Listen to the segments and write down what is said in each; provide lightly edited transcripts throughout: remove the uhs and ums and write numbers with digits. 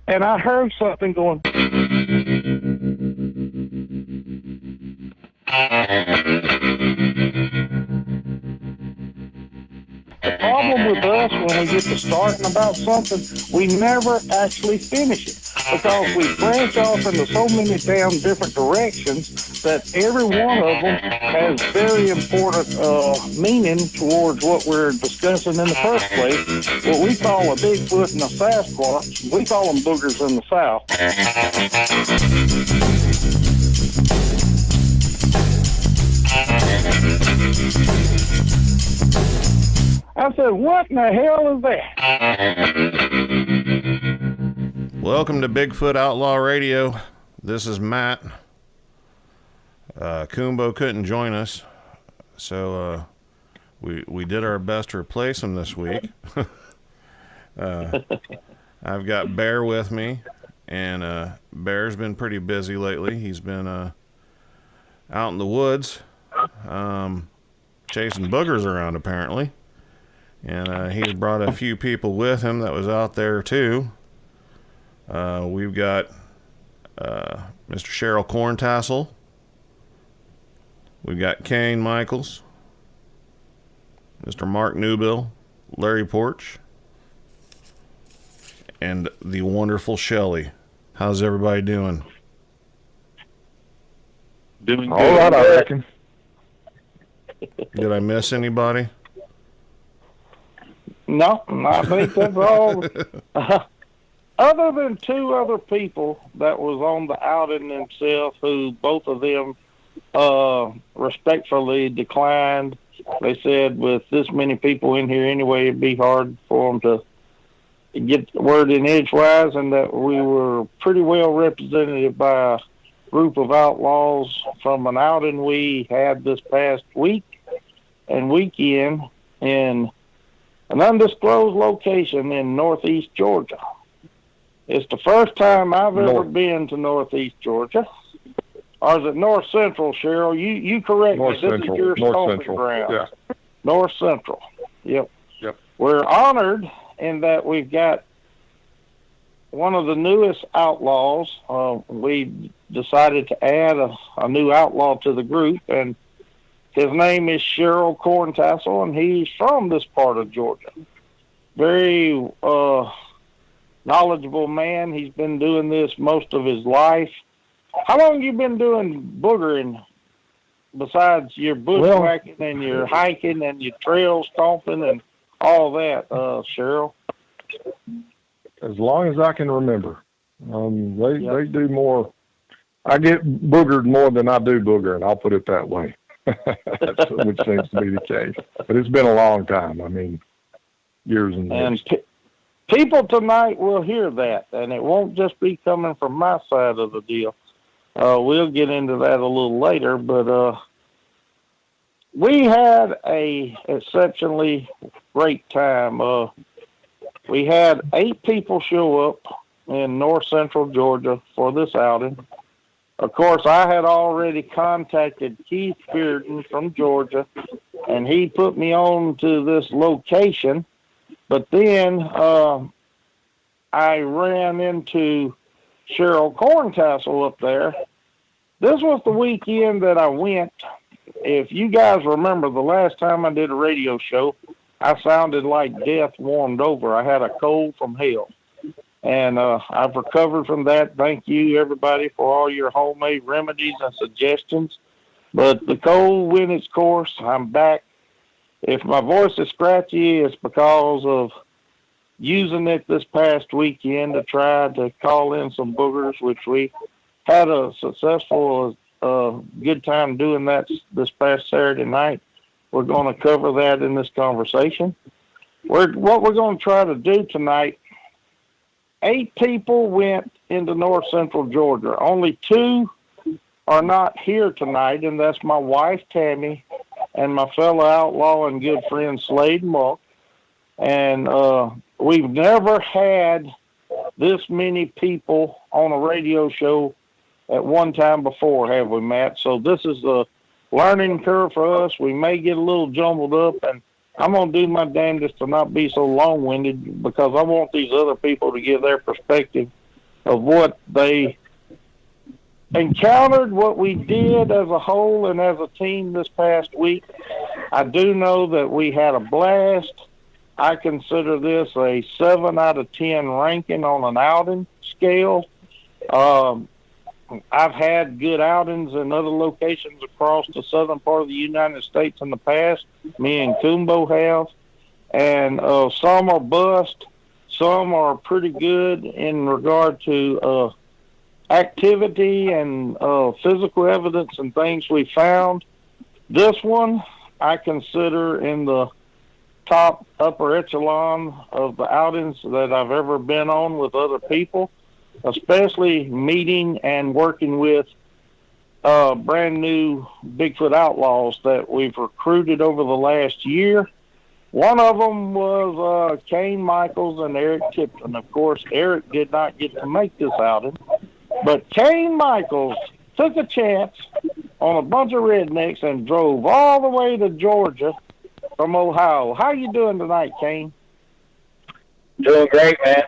and I heard something going. The problem with us when we get to starting about something, we never actually finish it because we branch off into so many damn different directions that every one of them has very important meaning towards what we're discussing in the first place. What we call a Bigfoot and a Sasquatch, we call them boogers in the South. I said, what in the hell is that? Welcome to Bigfoot Outlaw Radio. This is Matt. Kumbo couldn't join us, so we did our best to replace him this week. I've got Bear with me, and Bear's been pretty busy lately. He's been out in the woods chasing boogers around, apparently. And he's brought a few people with him that was out there too. We've got Mr. Cheryl Corntassel. We've got Kane Michaels, Mr. Mark Newbill, Larry Porch, and the wonderful Shelley. How's everybody doing? Doing good. All right, I reckon. Did I miss anybody? No, I think that's all. Other than two other people that was on the outing themselves, who both of them respectfully declined. They said with this many people in here anyway, it'd be hard for them to get the word in edgewise, and that we were pretty well represented by a group of outlaws from an outing we had this past week and weekend in an undisclosed location in northeast Georgia. It's the first time I've ever been to northeast Georgia. Or is it north central, Cheryl? You correct me. This is your stomping ground. Yeah. North central. Yep. Yep. We're honored in that we've got one of the newest outlaws. We decided to add a new outlaw to the group, and his name is Cheryl Corntassel, and he's from this part of Georgia. Very knowledgeable man. He's been doing this most of his life. How long have you been doing boogering besides your bushwhacking and your hiking and your trail stomping and all that, Cheryl? As long as I can remember. They do more. I get boogered more than I do boogering, I'll put it that way. Which seems to be the case. But it's been a long time. I mean, years and years. And people tonight will hear that, and it won't just be coming from my side of the deal. We'll get into that a little later, but we had a exceptionally great time. We had 8 people show up in north central Georgia for this outing. Of course, I had already contacted Keith Bearden from Georgia, and he put me on to this location. But then I ran into Cheryl Corntassel up there. This was the weekend that I went. If you guys remember, the last time I did a radio show, I sounded like death warmed over. I had a cold from hell. And I've recovered from that. Thank you, everybody, for all your homemade remedies and suggestions. But the cold went its course. I'm back. If my voice is scratchy, it's because of using it this past weekend to try to call in some boogers, which we had a successful, good time doing that this past Saturday night. We're going to cover that in this conversation. What we're going to try to do tonight, 8 people went into north central Georgia. Only 2 are not here tonight, and that's my wife, Tammy, and my fellow outlaw and good friend, Slade Monk. And we've never had this many people on a radio show at one time before, have we, Matt? So this is a learning curve for us. We may get a little jumbled up, and I'm going to do my damnedest to not be so long-winded because I want these other people to give their perspective of what they encountered, what we did as a whole and as a team this past week. I do know that we had a blast. I consider this a 7 out of 10 ranking on an outing scale. I've had good outings in other locations across the southern part of the United States in the past. Me and Kumbo have. And some are bust. Some are pretty good in regard to activity and physical evidence and things we found. This one I consider in the top upper echelon of the outings that I've ever been on with other people, especially meeting and working with brand new Bigfoot Outlaws that we've recruited over the last year. One of them was Kane Michaels and Eric Tipton. Of course, Eric did not get to make this outing, but Kane Michaels took a chance on a bunch of rednecks and drove all the way to Georgia from Ohio. How you doing tonight, Kane? Doing great, man.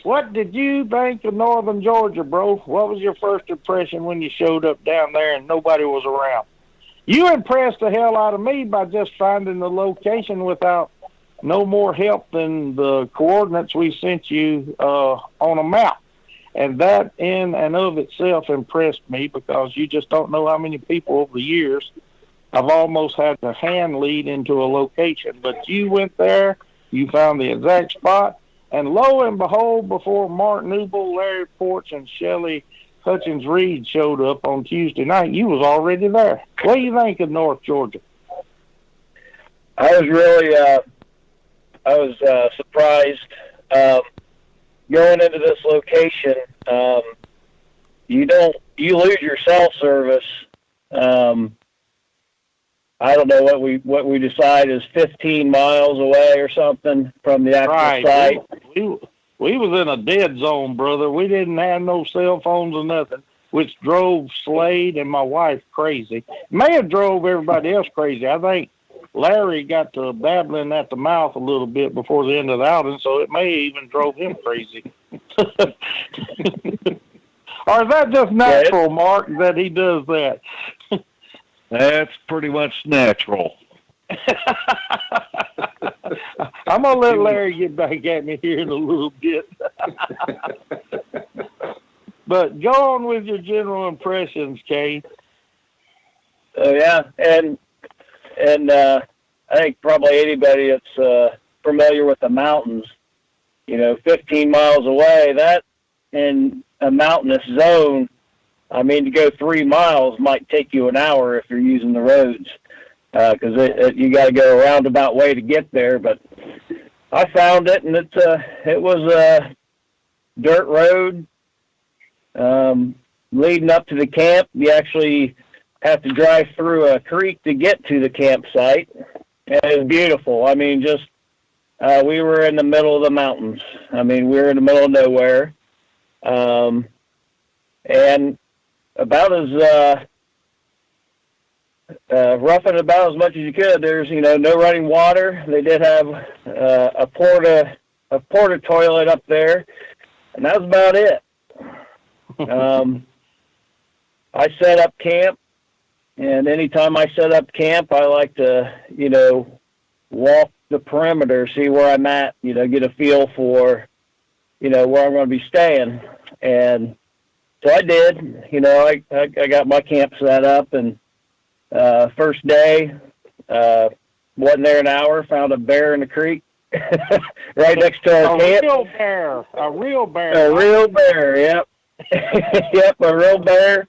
What did you think of Northern Georgia, bro? What was your first impression when you showed up down there and nobody was around? You impressed the hell out of me by just finding the location without no more help than the coordinates we sent you on a map. And that in and of itself impressed me, because you just don't know how many people over the years I've almost had to hand lead into a location. But you went there, you found the exact spot, and lo and behold, before Mark Newble, Larry Porch, and Shelley Hutchins Reed showed up on Tuesday night, you was already there. What do you think of North Georgia? I was really, surprised. Going into this location, you lose your cell service. I don't know what we decide is 15 miles away or something from the actual site. We was in a dead zone, brother. We didn't have no cell phones or nothing, which drove Slade and my wife crazy. May have drove everybody else crazy. I think Larry got to babbling at the mouth a little bit before the end of the outing, so it may even drove him crazy. Or is that just natural, Mark, that he does that? That's pretty much natural. I'm going to let Larry get back at me here in a little bit. But go on with your general impressions, Kate. Oh, yeah. And I think probably anybody that's familiar with the mountains, 15 miles away, that in a mountainous zone, I mean, to go 3 miles might take you an hour if you're using the roads, because you got to go a roundabout way to get there. But I found it, and it was a dirt road leading up to the camp. You actually have to drive through a creek to get to the campsite, and it was beautiful. I mean, we were in the middle of the mountains. I mean, we were in the middle of nowhere, and about as roughing about as much as you could. There's no running water. They did have a porta toilet up there, and that was about it. I set up camp, and anytime I set up camp, I like to walk the perimeter, see where I'm at, get a feel for where I'm going to be staying. And so I did. I got my camp set up, and first day, wasn't there an hour, found a bear in the creek right next to our camp. A real bear. A real bear, yep. Yep, a real bear.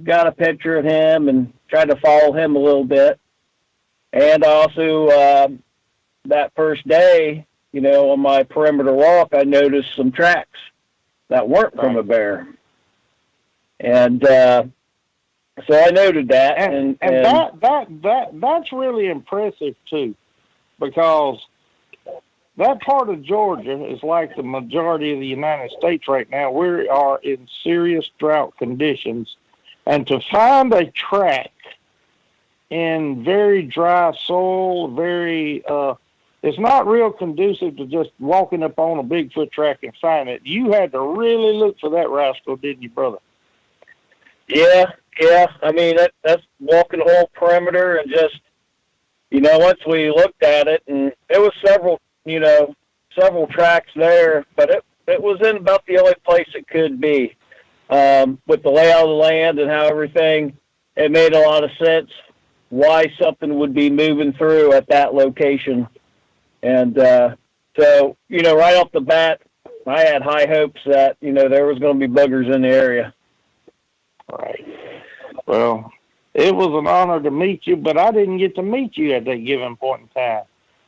Got a picture of him and tried to follow him a little bit. And also, that first day, on my perimeter walk, I noticed some tracks that weren't from a bear. And so I noted that. And that's really impressive, too, because that part of Georgia is like the majority of the United States right now. We are in serious drought conditions. And to find a track in very dry soil, very it's not real conducive to just walking up on a Bigfoot track and finding it. You had to really look for that rascal, didn't you, brother? Yeah. I mean, that's walking the whole perimeter and just, once we looked at it, and there was several tracks there, but it was in about the only place it could be. With the layout of the land and how everything, it made a lot of sense why something would be moving through at that location. And so, right off the bat, I had high hopes that, there was going to be boogers in the area. Right. Well, it was an honor to meet you, but I didn't get to meet you at that given point in time.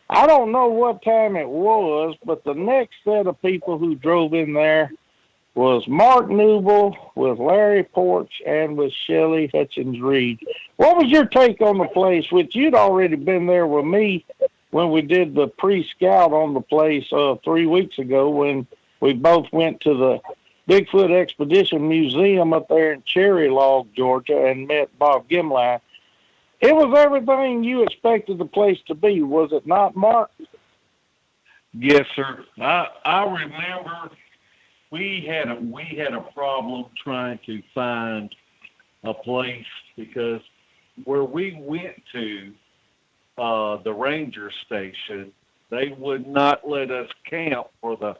I don't know what time it was, but the next set of people who drove in there was Mark Newble with Larry Porch and with Shelley Hutchins-Reed. What was your take on the place, which you'd already been there with me when we did the pre-scout on the place 3 weeks ago when we both went to the Bigfoot Expedition Museum up there in Cherry Log, Georgia, and met Bob Gimline. It was everything you expected the place to be, was it not, Mark? Yes, sir. I remember we had a problem trying to find a place because where we went to, the ranger station, they would not let us camp for the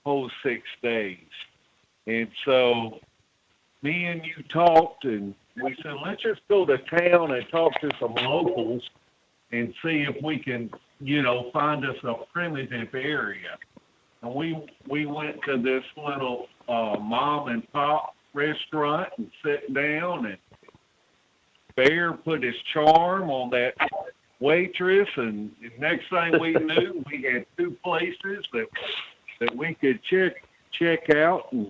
whole 6 days. And so me and you talked, and we said, let's just go to town and talk to some locals and see if we can, find us a primitive area. And we went to this little mom and pop restaurant and sat down, and Bear put his charm on that waitress, and next thing we knew, we had 2 places that we could check out. And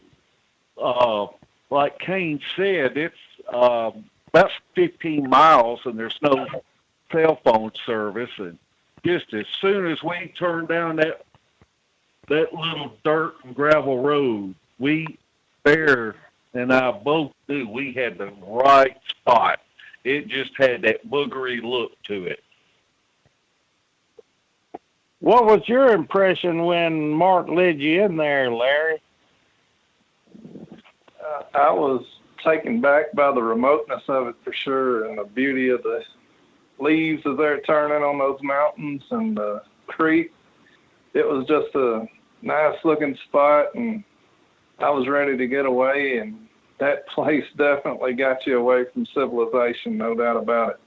like Kane said, it's about 15 miles, and there's no cell phone service. And just as soon as we turned down that little dirt and gravel road, Bear and I both knew we had the right spot. It just had that boogery look to it. What was your impression when Mark led you in there, Larry? I was taken back by the remoteness of it for sure, and the beauty of the leaves as they're turning on those mountains and the creek. It was just a nice looking spot, and I was ready to get away, and that place definitely got you away from civilization, no doubt about it.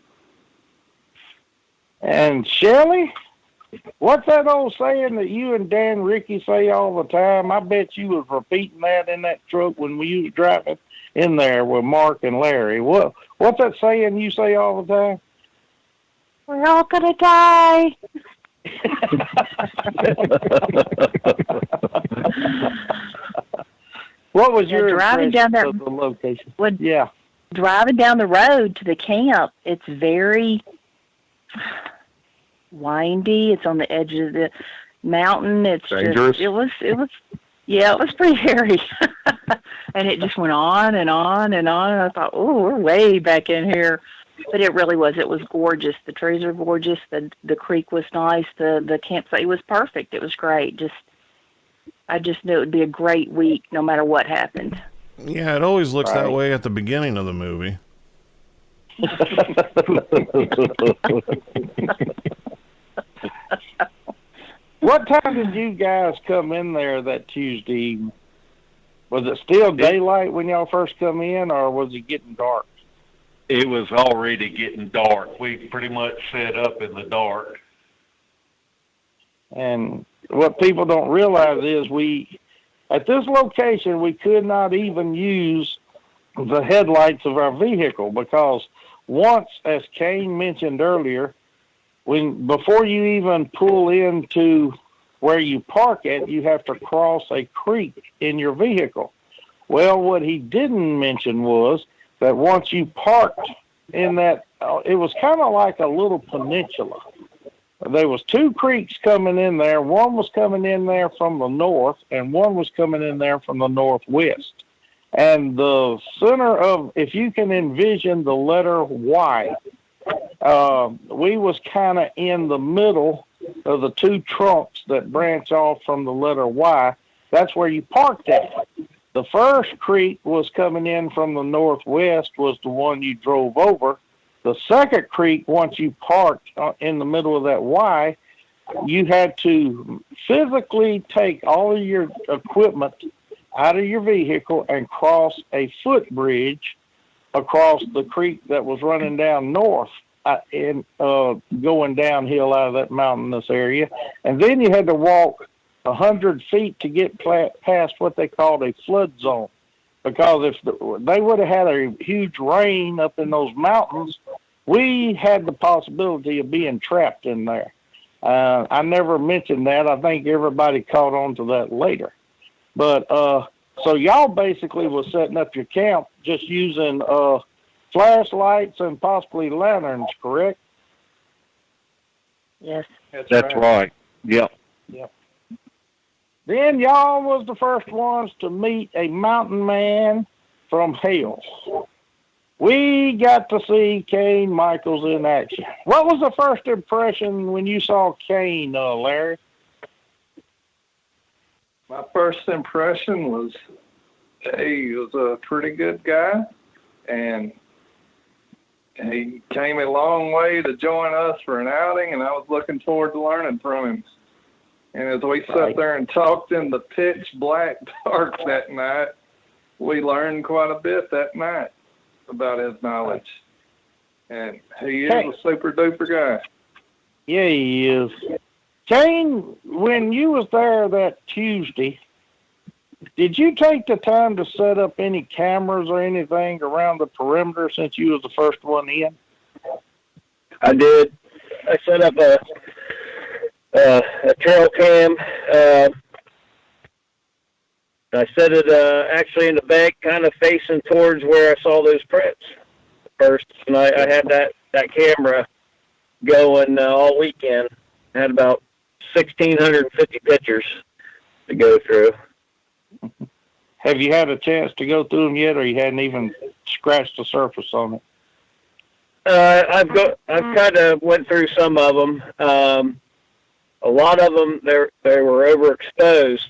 And Shelley, what's that old saying that you and Dan Ricky say all the time? I bet you was repeating that in that truck when we was driving in there with Mark and Larry. What's that saying you say all the time? We're all gonna die. What was your driving impression down of the location? Yeah. Driving down the road to the camp, it's very windy. It's on the edge of the mountain. It's dangerous. It was pretty hairy. And it just went on and on and on. And I thought, oh, we're way back in here. But it really was. It was gorgeous. The trees are gorgeous. The creek was nice. The campsite was perfect. It was great. I just knew it would be a great week no matter what happened. Yeah, it always looks that way at the beginning of the movie. What time did you guys come in there that Tuesday evening? Was it still daylight when y'all first come in, or was it getting dark? It was already getting dark. We pretty much set up in the dark. And what people don't realize is at this location, we could not even use the headlights of our vehicle because once, as Kane mentioned earlier, before you even pull into where you park at, you have to cross a creek in your vehicle. Well, what he didn't mention was that once you parked in that, it was kind of like a little peninsula. There was 2 creeks coming in there. One was coming in there from the north, and one was coming in there from the northwest. And the center of, if you can envision the letter Y, we was kind of in the middle of the two trunks that branch off from the letter Y. That's where you parked at. The first creek was coming in from the northwest, was the one you drove over. The second creek, once you parked in the middle of that Y, you had to physically take all of your equipment out of your vehicle and cross a footbridge across the creek that was running down north and going downhill out of that mountainous area. And then you had to walk 100 feet to get past what they called a flood zone. Because if they would have had a huge rain up in those mountains, we had the possibility of being trapped in there. I never mentioned that. I think everybody caught on to that later. But so y'all basically was setting up your camp just using flashlights and possibly lanterns, correct? Yes. That's right. Yep. Yep. Then y'all was the first ones to meet a mountain man from hell. We got to see Kane Michaels in action. What was the first impression when you saw Kane, Larry? My first impression was he was a pretty good guy, and he came a long way to join us for an outing, and I was looking forward to learning from him. And as we sat there and talked in the pitch black dark that night, we learned quite a bit that night about his knowledge. And he is a super duper guy. Yeah, he is. Kane, when you was there that Tuesday, did you take the time to set up any cameras or anything around the perimeter since you was the first one in? I did. I set up a trail cam. I set it actually in the bank, kind of facing towards where I saw those prints first. And I had that camera going all weekend. I had about 1,650 pictures to go through. Have you had a chance to go through them yet, or you hadn't even scratched the surface on it? I've kind of went through some of them. A lot of them they were overexposed,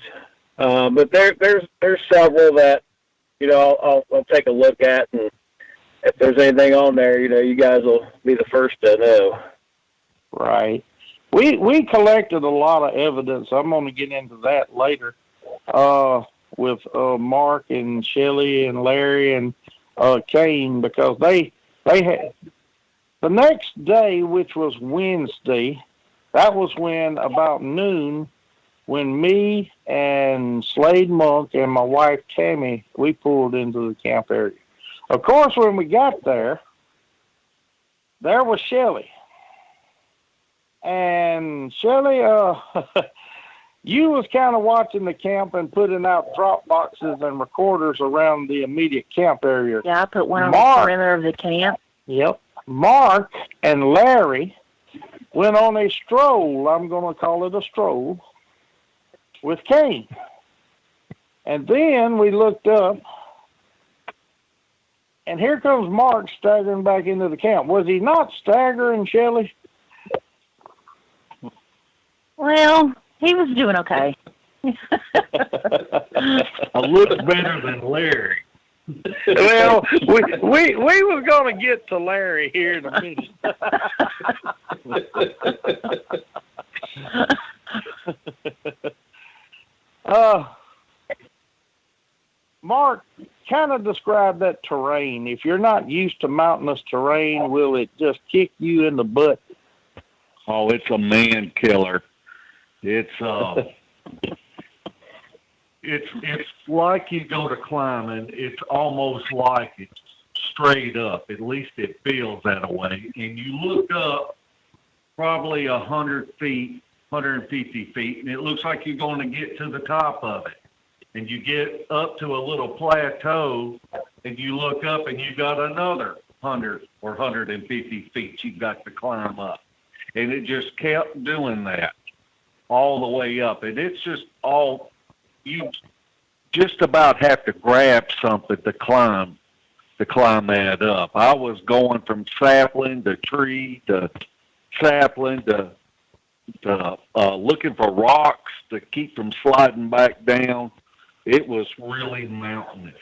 but there's several that I'll take a look at, and if there's anything on there, you guys will be the first to know. Right. We collected a lot of evidence. I'm going to get into that later with Mark and Shelley and Larry and Kane, because they had the next day, which was Wednesday. That was when about noon, when me and Slade Monk and my wife Tammy, we pulled into the camp area. Of course, when we got there was Shelley. And Shelley, you was kind of watching the camp and putting out drop boxes and recorders around the immediate camp area. Yeah, I put one on the perimeter of the camp. Yep. Mark and Larry went on a stroll, I'm going to call it a stroll, with Kane. And then we looked up, and here comes Mark staggering back into the camp. Was he not staggering, Shelley? Well, he was doing okay. A little better than Larry. Well, we was going to get to Larry here in a minute. Mark, kind of describe that terrain. If you're not used to mountainous terrain, will it just kick you in the butt? Oh, it's a man killer. It's it's like you go to climbing. It's almost like it's straight up. At least it feels that way. And you look up probably 100 feet, 150 feet, and it looks like you're going to get to the top of it. And you get up to a little plateau, and you look up, and you got another 100 or 150 feet you've got to climb up. And it just kept doing that all the way up. And it's just all, you just about have to grab something to climb that up. I was going from sapling to tree to sapling to looking for rocks to keep from sliding back down. It was really mountainous.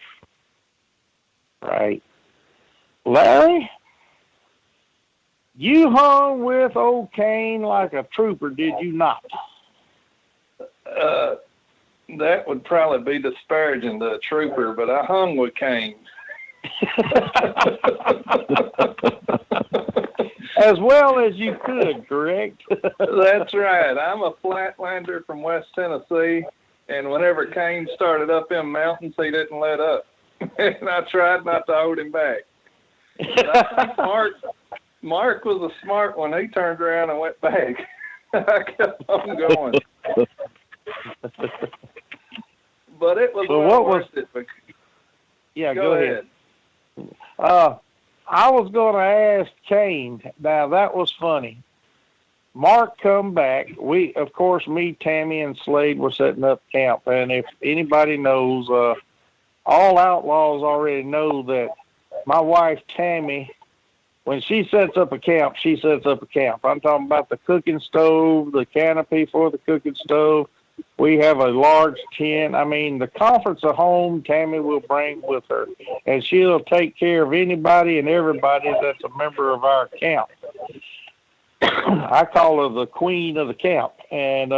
Right. Larry, you hung with old Kane like a trooper, did you not? That would probably be disparaging to a trooper, but I hung with Kane. As well as you could, correct? That's right. I'm a flatlander from West Tennessee, and whenever Kane started up in mountains, he didn't let up. And I tried not to hold him back. But I think Mark was a smart one. He turned around and went back. I kept on going. But it was worth it. Yeah, go ahead. I was going to ask Kane. Now, that was funny. Mark come back. We, of course, me, Tammy, and Slade were setting up camp. And if anybody knows, all outlaws already know that my wife, Tammy, when she sets up a camp, she sets up a camp. I'm talking about the cooking stove, the canopy for the cooking stove. We have a large tent. I mean, the comforts of home, Tammy will bring with her, and she'll take care of anybody and everybody that's a member of our camp. I call her the queen of the camp, and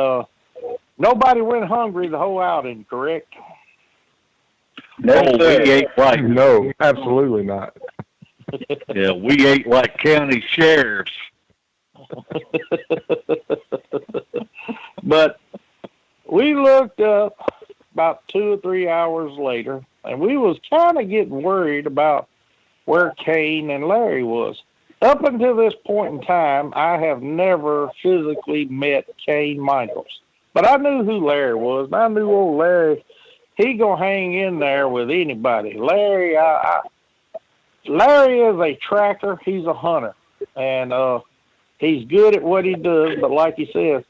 nobody went hungry the whole outing, correct? No, we ate like No, absolutely not. Yeah, we ate like county sheriffs. But we looked up about 2 or 3 hours later, and we was kind of getting worried about where Kane and Larry was. Up until this point in time, I have never physically met Kane Michaels. But I knew who Larry was, and I knew old Larry, he gonna hang in there with anybody. Larry, Larry is a tracker. He's a hunter, and he's good at what he does. But like he says,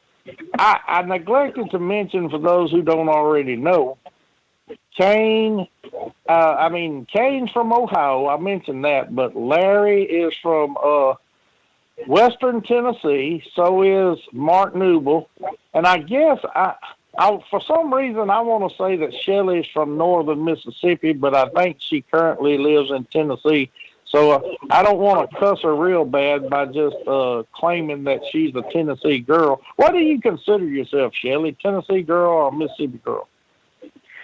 I neglected to mention, for those who don't already know, Kane's from Ohio. I mentioned that, but Larry is from Western Tennessee. So is Mark Newble, and I guess I for some reason I want to say that Shelley's from northern Mississippi, but I think she currently lives in Tennessee. So I don't want to cuss her real bad by just claiming that she's a Tennessee girl. What do you consider yourself, Shelley? Tennessee girl or Mississippi girl?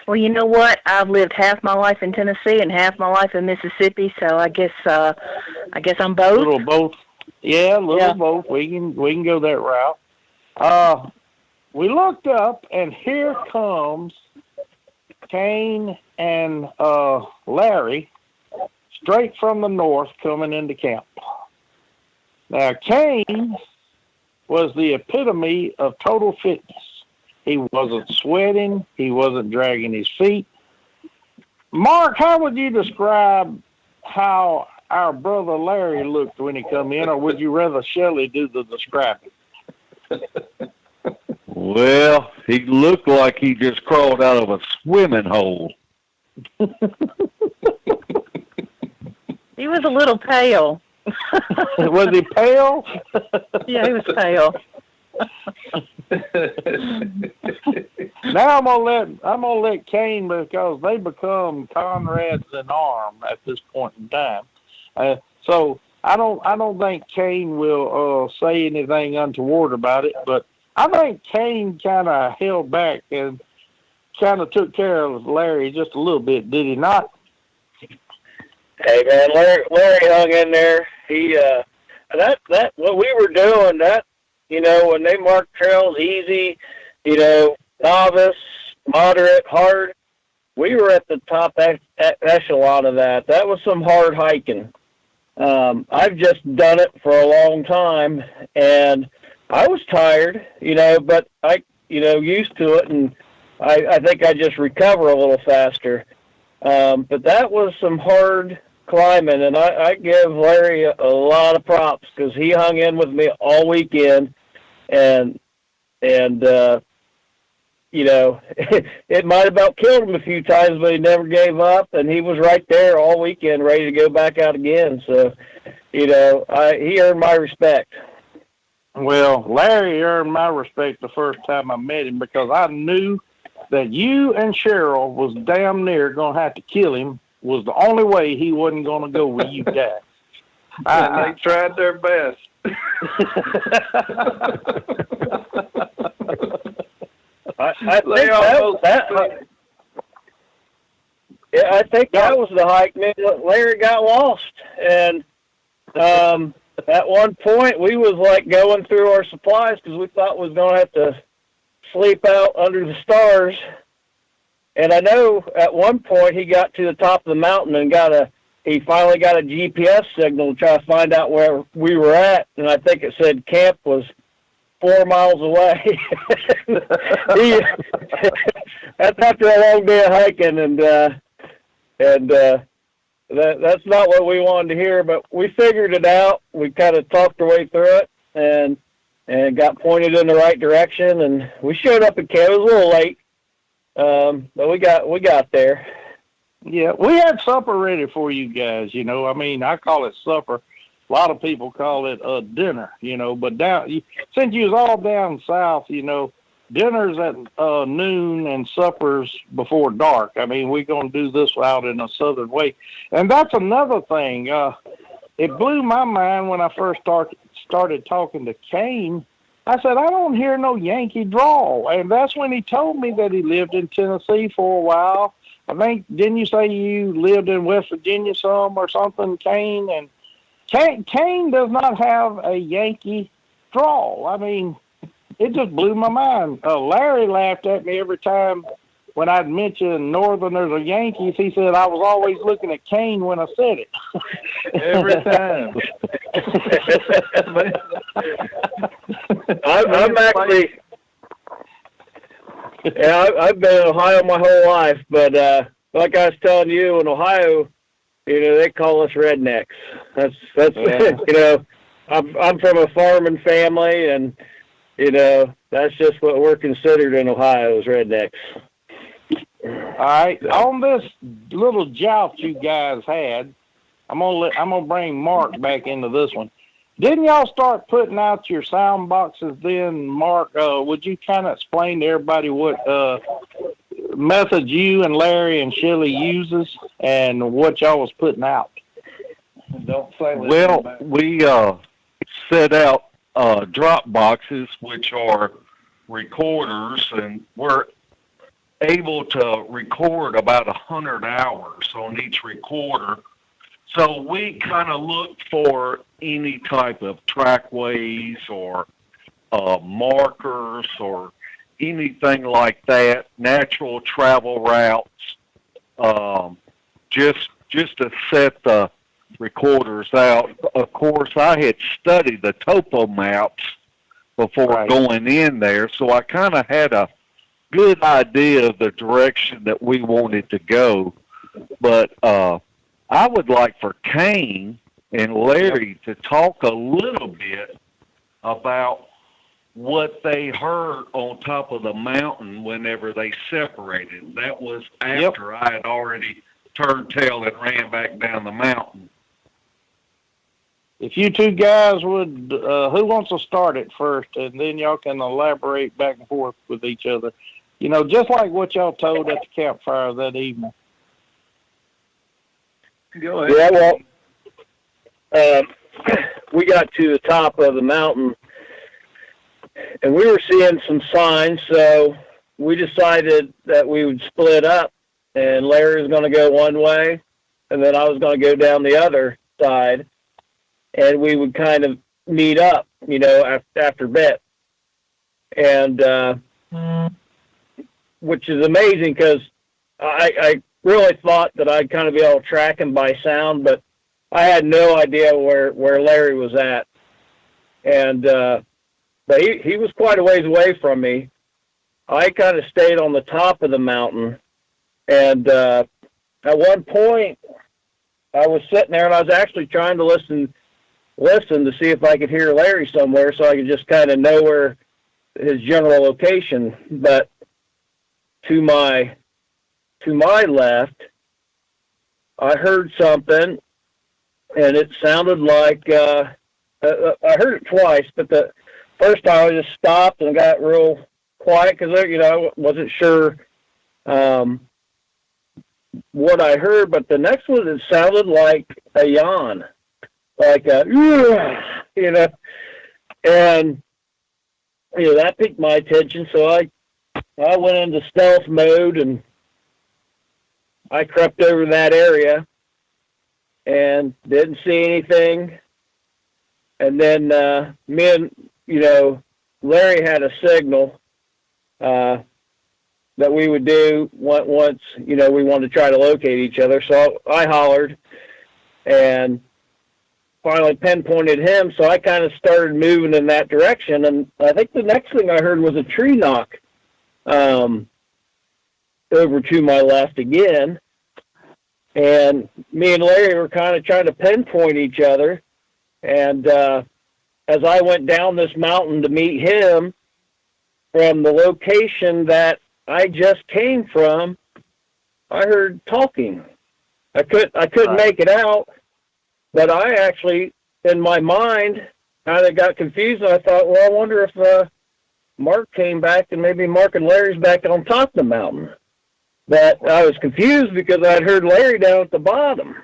Well, you know what? I've lived half my life in Tennessee and half my life in Mississippi, so I guess I'm both. A little both. Yeah, a little both. We can go that route. We looked up, and here comes Kane and Larry, straight from the north, coming into camp. Now, Kane was the epitome of total fitness. He wasn't sweating. He wasn't dragging his feet. Mark, how would you describe how our brother Larry looked when he come in, or would you rather Shelley do the describing? Well, he looked like he just crawled out of a swimming hole. He was a little pale. Was he pale? Yeah, he was pale. Now I'm gonna let Kane, because they become comrades in arms at this point in time. So I don't think Kane will say anything untoward about it, but I think Kane kind of held back and kind of took care of Larry just a little bit, did he not? Hey man, Larry hung in there. He that what we were doing, that, you know, when they marked trails easy, you know, novice, moderate, hard, we were at the top echelon of that. That was some hard hiking. I've just done it for a long time, and I was tired, you know, but I, you know, used to it, and I think I just recover a little faster. But that was some hard climbing, and I give Larry a lot of props, because he hung in with me all weekend, and you know, it might have about killed him a few times, but he never gave up, and he was right there all weekend, ready to go back out again. So, you know, he earned my respect. Well, Larry earned my respect the first time I met him because I knew that you and Cheryl was damn near going to have to kill him. Was the only way he wasn't going to go with you guys. And they tried their best. I think that was the hike. Larry got lost, and at one point we was like going through our supplies because we thought we was going to have to sleep out under the stars. And I know at one point he got to the top of the mountain and he finally got a GPS signal to try to find out where we were at, and I think it said camp was 4 miles away. That's after a long day of hiking, and that's not what we wanted to hear, but we figured it out. We kind of talked our way through it and got pointed in the right direction, and we showed up at camp. It was a little late, but we got there. Yeah, we had supper ready for you guys, you know. I mean, I call it supper. A lot of people call it dinner, you know, but since you was all down south, you know, dinner's at noon and supper's before dark. I mean, we're going to do this out in a southern way. And that's another thing. It blew my mind when I first started talking to Kane. I said, I don't hear no Yankee drawl. And that's when he told me that he lived in Tennessee for a while. I think, didn't you say you lived in West Virginia some or something, Kane? And Kane does not have a Yankee drawl. I mean, it just blew my mind. Larry laughed at me every time when I'd mention Northerners or Yankees. He said I was always looking at Kane when I said it. Every time. I'm actually... Yeah, I've been in Ohio my whole life, but like I was telling you, in Ohio, you know, they call us rednecks. That's yeah. You know, I'm from a farming family, and you know, that's just what we're considered in Ohio as rednecks. All right, on this little joust you guys had, I'm gonna bring Mark back into this one. Didn't y'all start putting out your sound boxes then, Mark? Would you kind of explain to everybody what method you and Larry and Shelley uses and what y'all was putting out? Well, we set out drop boxes, which are recorders, and we're able to record about 100 hours on each recorder. So we kind of look for any type of trackways or markers or anything like that, natural travel routes, just to set the recorders out. Of course, I had studied the topo maps before going in there, so I kind of had a good idea of the direction that we wanted to go. But I would like for Kane and Larry to talk a little bit about what they heard on top of the mountain whenever they separated. That was after I had already turned tail and ran back down the mountain. If you two guys would, who wants to start it first, and then y'all can elaborate back and forth with each other. You know, just like what y'all told at the campfire that evening. Go ahead. Yeah, well, we got to the top of the mountain, and we were seeing some signs, so we decided that we would split up, and Larry was going to go one way, and then I was going to go down the other side, and we would kind of meet up, you know, after bit. And which is amazing because I really thought that I'd kind of be able to track him by sound, but I had no idea where Larry was at. And but he was quite a ways away from me. I kind of stayed on the top of the mountain, and at one point I was sitting there and I was actually trying to listen to see if I could hear Larry somewhere so I could just kind of know where his general location. But to my left, I heard something, and it sounded like I heard it twice, but the first time I just stopped and got real quiet because, I wasn't sure what I heard. But the next one, it sounded like a yawn, like a, and, that piqued my attention. So I went into stealth mode and I crept over that area and didn't see anything. And then me and, Larry had a signal that we would do once, we wanted to try to locate each other. So I hollered and finally pinpointed him. So I kind of started moving in that direction. And I think the next thing I heard was a tree knock over to my left again. And me and Larry were kind of trying to pinpoint each other. And as I went down this mountain to meet him from the location that I just came from, I heard talking. I couldn't make it out, but I actually, in my mind, kind of got confused. And I thought, well, I wonder if Mark came back and maybe Mark and Larry's back on top of the mountain. But I was confused because I'd heard Larry down at the bottom.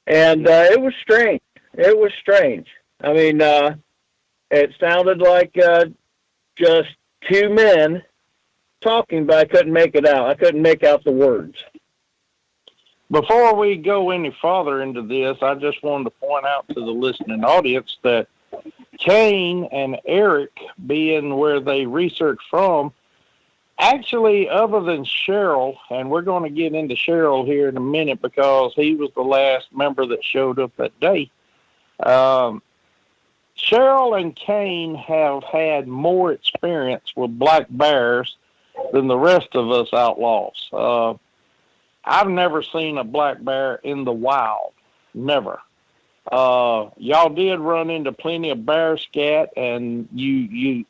And it was strange. It was strange. I mean, it sounded like just two men talking, but I couldn't make it out. I couldn't make out the words. Before we go any farther into this, I just wanted to point out to the listening audience that Kane and Eric, being where they researched from, actually, other than Cheryl, and we're going to get into Cheryl here in a minute because he was the last member that showed up that day. Cheryl and Kane have had more experience with black bears than the rest of us outlaws. I've never seen a black bear in the wild. Never. Y'all did run into plenty of bear scat, and you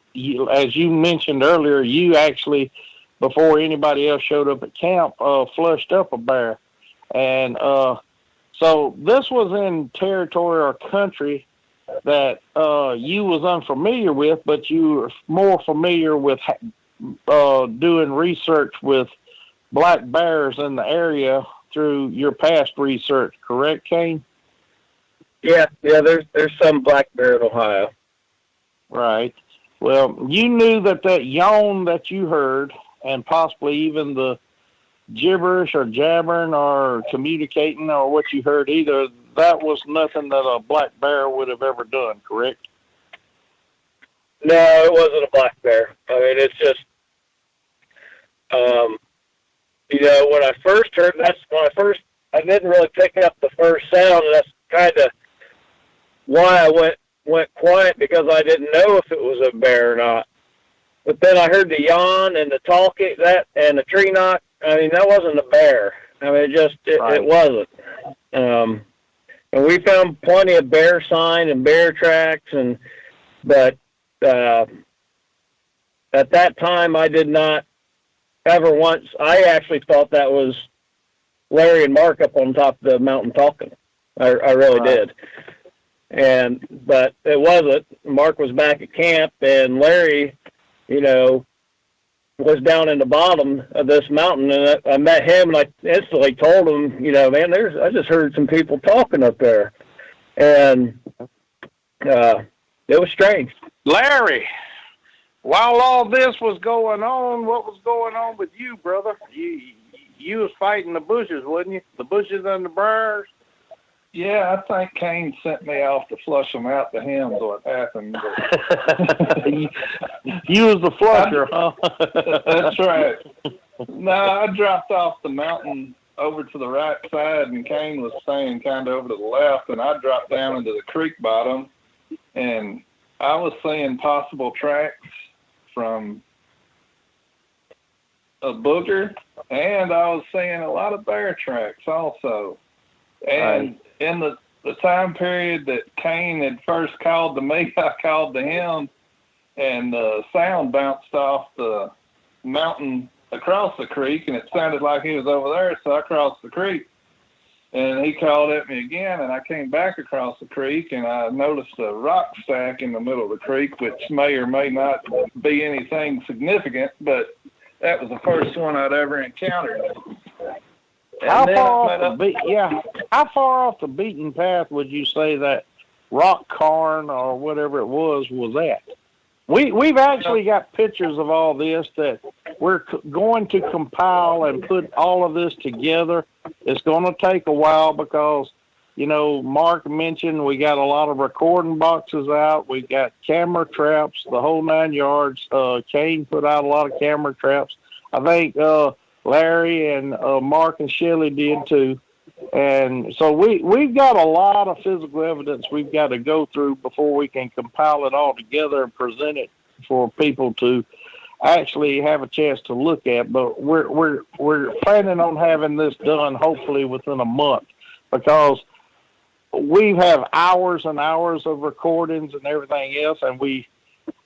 as you mentioned earlier, you actually, before anybody else showed up at camp, flushed up a bear. And so this was in territory or country that you was unfamiliar with, but you were more familiar with doing research with black bears in the area through your past research, correct, Kane? Yeah, there's some black bear in Ohio. Right. Well, you knew that yawn that you heard, and possibly even the gibberish or jabbering or communicating or what you heard either, that was nothing that a black bear would have ever done, correct? No, it wasn't a black bear. I mean, it's just, when I first heard, I didn't really pick up the first sound, and that's kind of why I went quiet, because I didn't know if it was a bear or not. But then I heard the yawn and the talking, and the tree knock. I mean, that wasn't a bear. I mean, it wasn't. And we found plenty of bear sign and bear tracks, but at that time I did not ever once. I actually thought that was Larry and Mark up on top of the mountain talking. I really did. But it wasn't. Mark was back at camp, and Larry, was down in the bottom of this mountain, and I met him, and I instantly told him, man, I just heard some people talking up there, and it was strange. Larry, while all this was going on, what was going on with you, brother? You was fighting the bushes, wasn't you? The bushes and the bears? Yeah, I think Kane sent me off to flush them out to him is what happened. You was the flusher, huh? That's right. No, I dropped off the mountain over to the right side, and Kane was staying kind of over to the left, and I dropped down into the creek bottom, and I was seeing possible tracks from a booger, and I was seeing a lot of bear tracks also. And in the time period that Kane had first called to me, I called to him, and the sound bounced off the mountain across the creek, and it sounded like he was over there, so I crossed the creek. And he called at me again, and I came back across the creek, and I noticed a rock stack in the middle of the creek, which may or may not be anything significant, but that was the first one I'd ever encountered. How far off the beaten path would you say that rock cairn or whatever it was at? We've actually got pictures of all this that we're going to compile and put all of this together. It's going to take a while because, you know, Mark mentioned we got a lot of recording boxes out. We got camera traps, the whole 9 yards. Kane put out a lot of camera traps. I think Larry and Mark and Shelley did too. And so we've got a lot of physical evidence we've got to go through before we can compile it all together and present it for people to actually have a chance to look at. But we're planning on having this done hopefully within a month, because we have hours and hours of recordings and everything else. And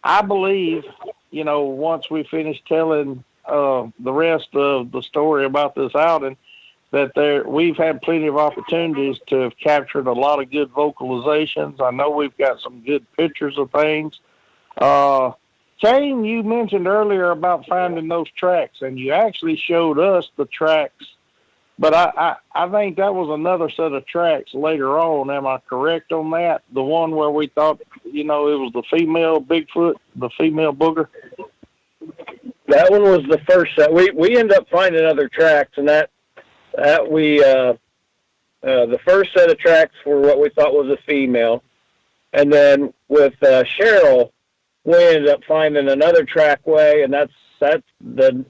I believe, you know, once we finish telling the rest of the story about this outing, that we've had plenty of opportunities to have captured a lot of good vocalizations. I know we've got some good pictures of things. Kane, you mentioned earlier about finding those tracks, and you actually showed us the tracks, but I think that was another set of tracks later on. Am I correct on that? The one where we thought, you know, it was the female Bigfoot, the female booger? That one was the first set. We ended up finding other tracks, and the first set of tracks were what we thought was a female. And then with Cheryl, we ended up finding another trackway, and that's the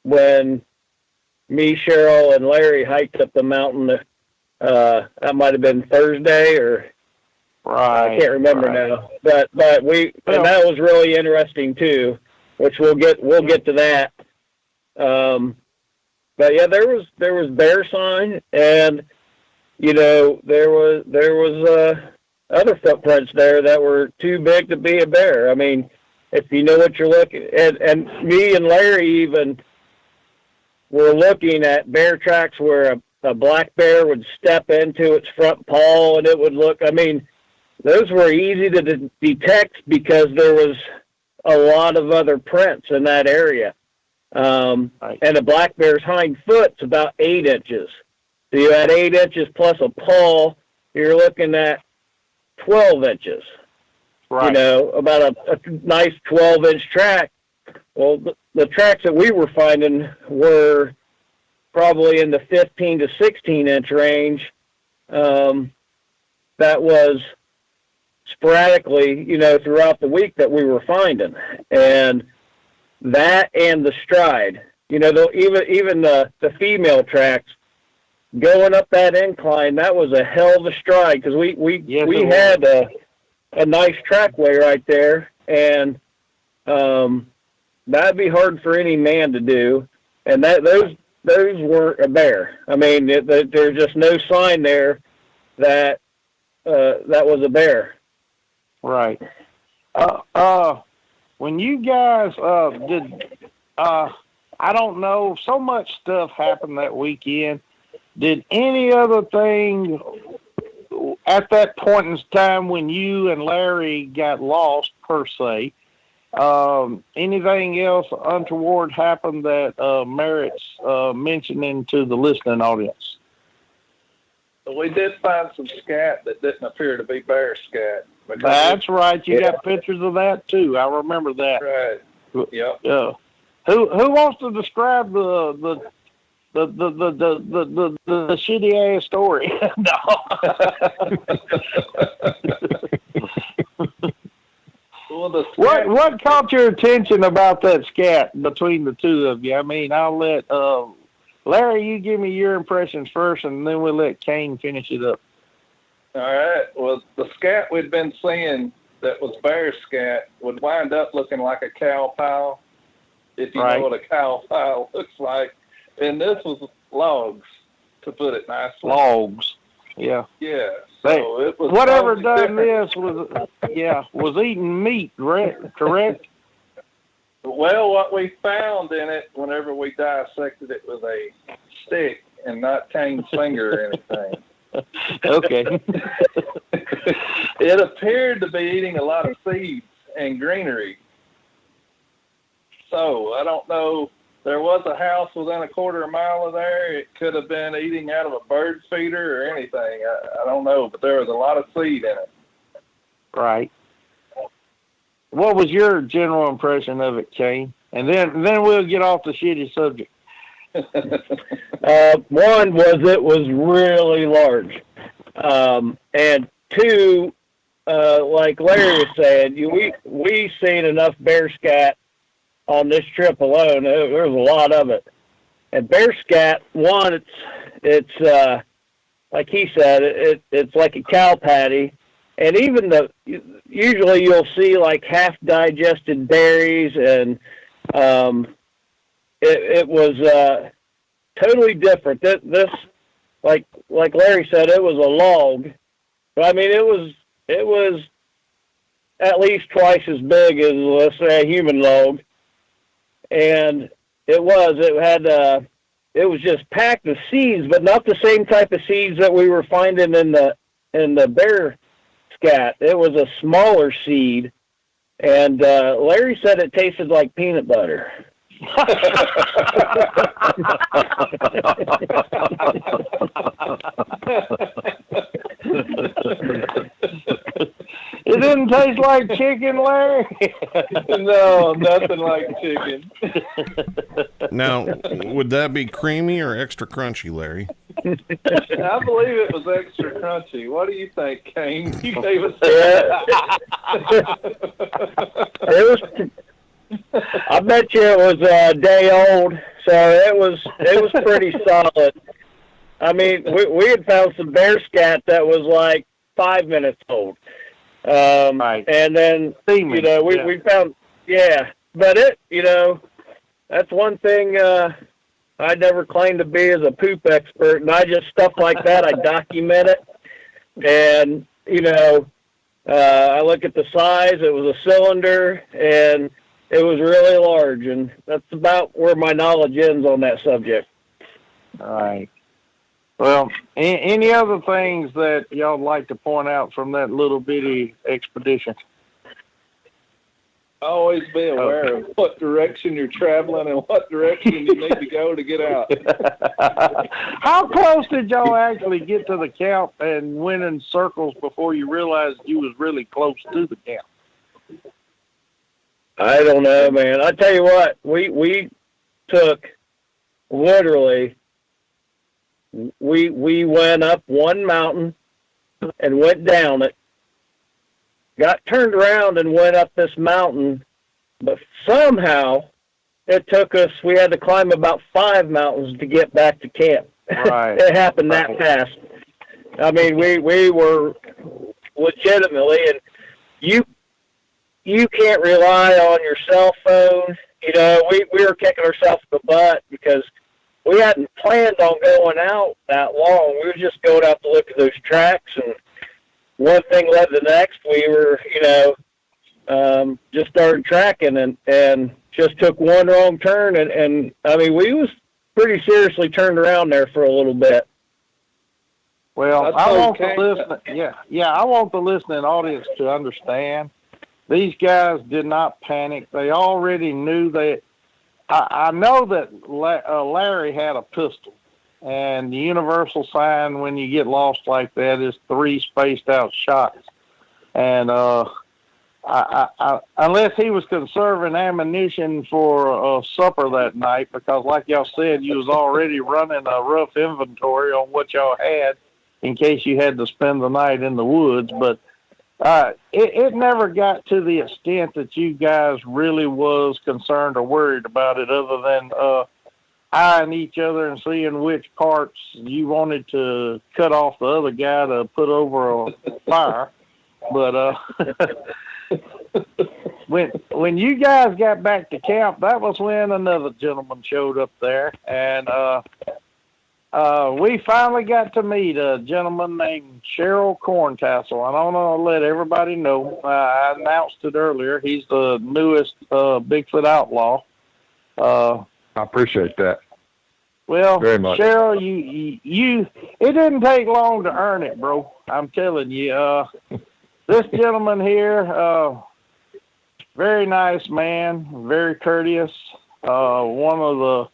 when me, Cheryl, and Larry hiked up the mountain. That might have been Thursday, or I can't remember now. But and that was really interesting too, which we'll get to that. But yeah, there was bear sign, and you know there was other footprints there that were too big to be a bear. I mean, if you know what you're looking at, and me and Larry even were looking at bear tracks where a black bear would step into its front paw, and it would look. I mean, those were easy to detect because there was a lot of other prints in that area. And a black bear's hind foot's about 8 inches. So you add 8 inches plus a paw, you're looking at 12 inches. Right. You know, about a nice 12-inch track. Well, the tracks that we were finding were probably in the 15 to 16-inch range. That was sporadically, you know, throughout the week that we were finding. And that and the stride, you know, even the female tracks going up that incline, that was a hell of a stride, because we had a nice trackway right there, and that'd be hard for any man to do. And those weren't a bear. I mean, there's just no sign there that that was a bear. Right. When you guys I don't know, so much stuff happened that weekend. Did any other thing at that point in time when you and Larry got lost, per se, anything else untoward happened that merits mentioning to the listening audience? We did find some scat that didn't appear to be bear scat. That's right. You got pictures of that too. I remember that. Right. Yep. Who wants to describe the shitty ass story? No. Well, what caught your attention about that scat between the two of you? I mean, I'll let Larry, you give me your impressions first, and then we'll let Kane finish it up. All right. Well, the scat we'd been seeing that was bear scat would wind up looking like a cow pile, if you know what a cow pile looks like. And this was logs, to put it nicely. Logs. Yeah. Yeah. So it was whatever done this was eating meat, correct? Well, what we found in it, whenever we dissected it with a stick, and not Kane's finger or anything. Okay. It appeared to be eating a lot of seeds and greenery. So I don't know. There was a house within a quarter mile of there. It could have been eating out of a bird feeder or anything. I don't know, but there was a lot of seed in it. Right. What was your general impression of it, Kane? And then we'll get off the shitty subject. One was it was really large. And two, like Larry was saying, we seen enough bear scat on this trip alone. There was a lot of it. And bear scat, one, it's like he said, it's like a cow patty. And even usually you'll see like half digested berries, and it was totally different. This like Larry said, it was a log, but I mean it was at least twice as big as, let's say, a human log, and it was just packed with seeds, but not the same type of seeds that we were finding in the bear scat. It was a smaller seed, and Larry said it tasted like peanut butter. It didn't taste like chicken, Larry. No, nothing like chicken. Now, would that be creamy or extra crunchy, Larry? I believe it was extra crunchy. What do you think, Kane? You gave us that. It was. I bet you it was a day old, so it was pretty solid. I mean, we had found some bear scat that was like 5 minutes old. Right. And then, we found, but that's one thing, I never claimed to be as a poop expert, and I just, stuff like that, I document it. And, I look at the size, it was a cylinder, and it was really large, and that's about where my knowledge ends on that subject. All right. Well, any other things that y'all would like to point out from that little bitty expedition? Always be aware of what direction you're traveling and what direction you need to go to get out. How close did y'all actually get to the camp and went in circles before you realized you was really close to the camp? I don't know, man. I tell you what, we took literally. We went up one mountain and went down it, got turned around and went up this mountain, but somehow it took us, we had to climb about 5 mountains to get back to camp. Right. It happened that fast. I mean, we were legitimately, and you can't rely on your cell phone. We were kicking ourselves in the butt because we hadn't planned on going out that long. We were just going out to look at those tracks, and one thing led to the next. We were, just started tracking and just took one wrong turn. And I mean, we was pretty seriously turned around there for a little bit. Well, I want the listening audience to understand. These guys did not panic. They already knew that. I know that Larry had a pistol, and the universal sign when you get lost like that is 3 spaced out shots. And unless he was conserving ammunition for supper that night, because like y'all said, you was already running a rough inventory on what y'all had in case you had to spend the night in the woods. But it never got to the extent that you guys really was concerned or worried about it, other than eyeing each other and seeing which parts you wanted to cut off the other guy to put over a fire. But when you guys got back to camp, that was when another gentleman showed up there, and we finally got to meet a gentleman named Cheryl Corntassel. And I want to let everybody know, I announced it earlier, he's the newest Bigfoot Outlaw. I appreciate that. Well, Very much. Cheryl, you, it didn't take long to earn it, bro. I'm telling you. This gentleman here, very nice man, very courteous. One of the,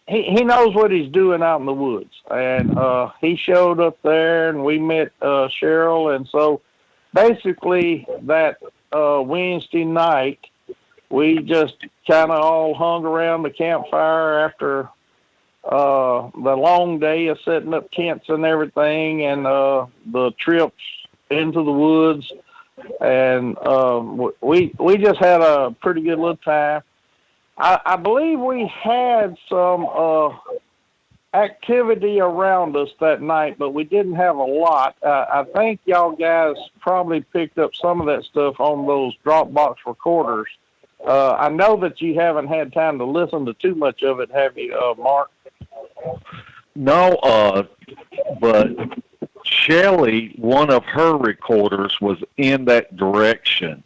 he knows what he's doing out in the woods, and he showed up there, and we met Cheryl, and so basically that Wednesday night, we just kind of all hung around the campfire after the long day of setting up tents and everything, and the trips into the woods, and we just had a pretty good little time. I believe we had some activity around us that night, but we didn't have a lot. I think y'all guys probably picked up some of that stuff on those Dropbox recorders. I know that you haven't had time to listen to too much of it, have you, Mark? No, but Shelley, one of her recorders was in that direction,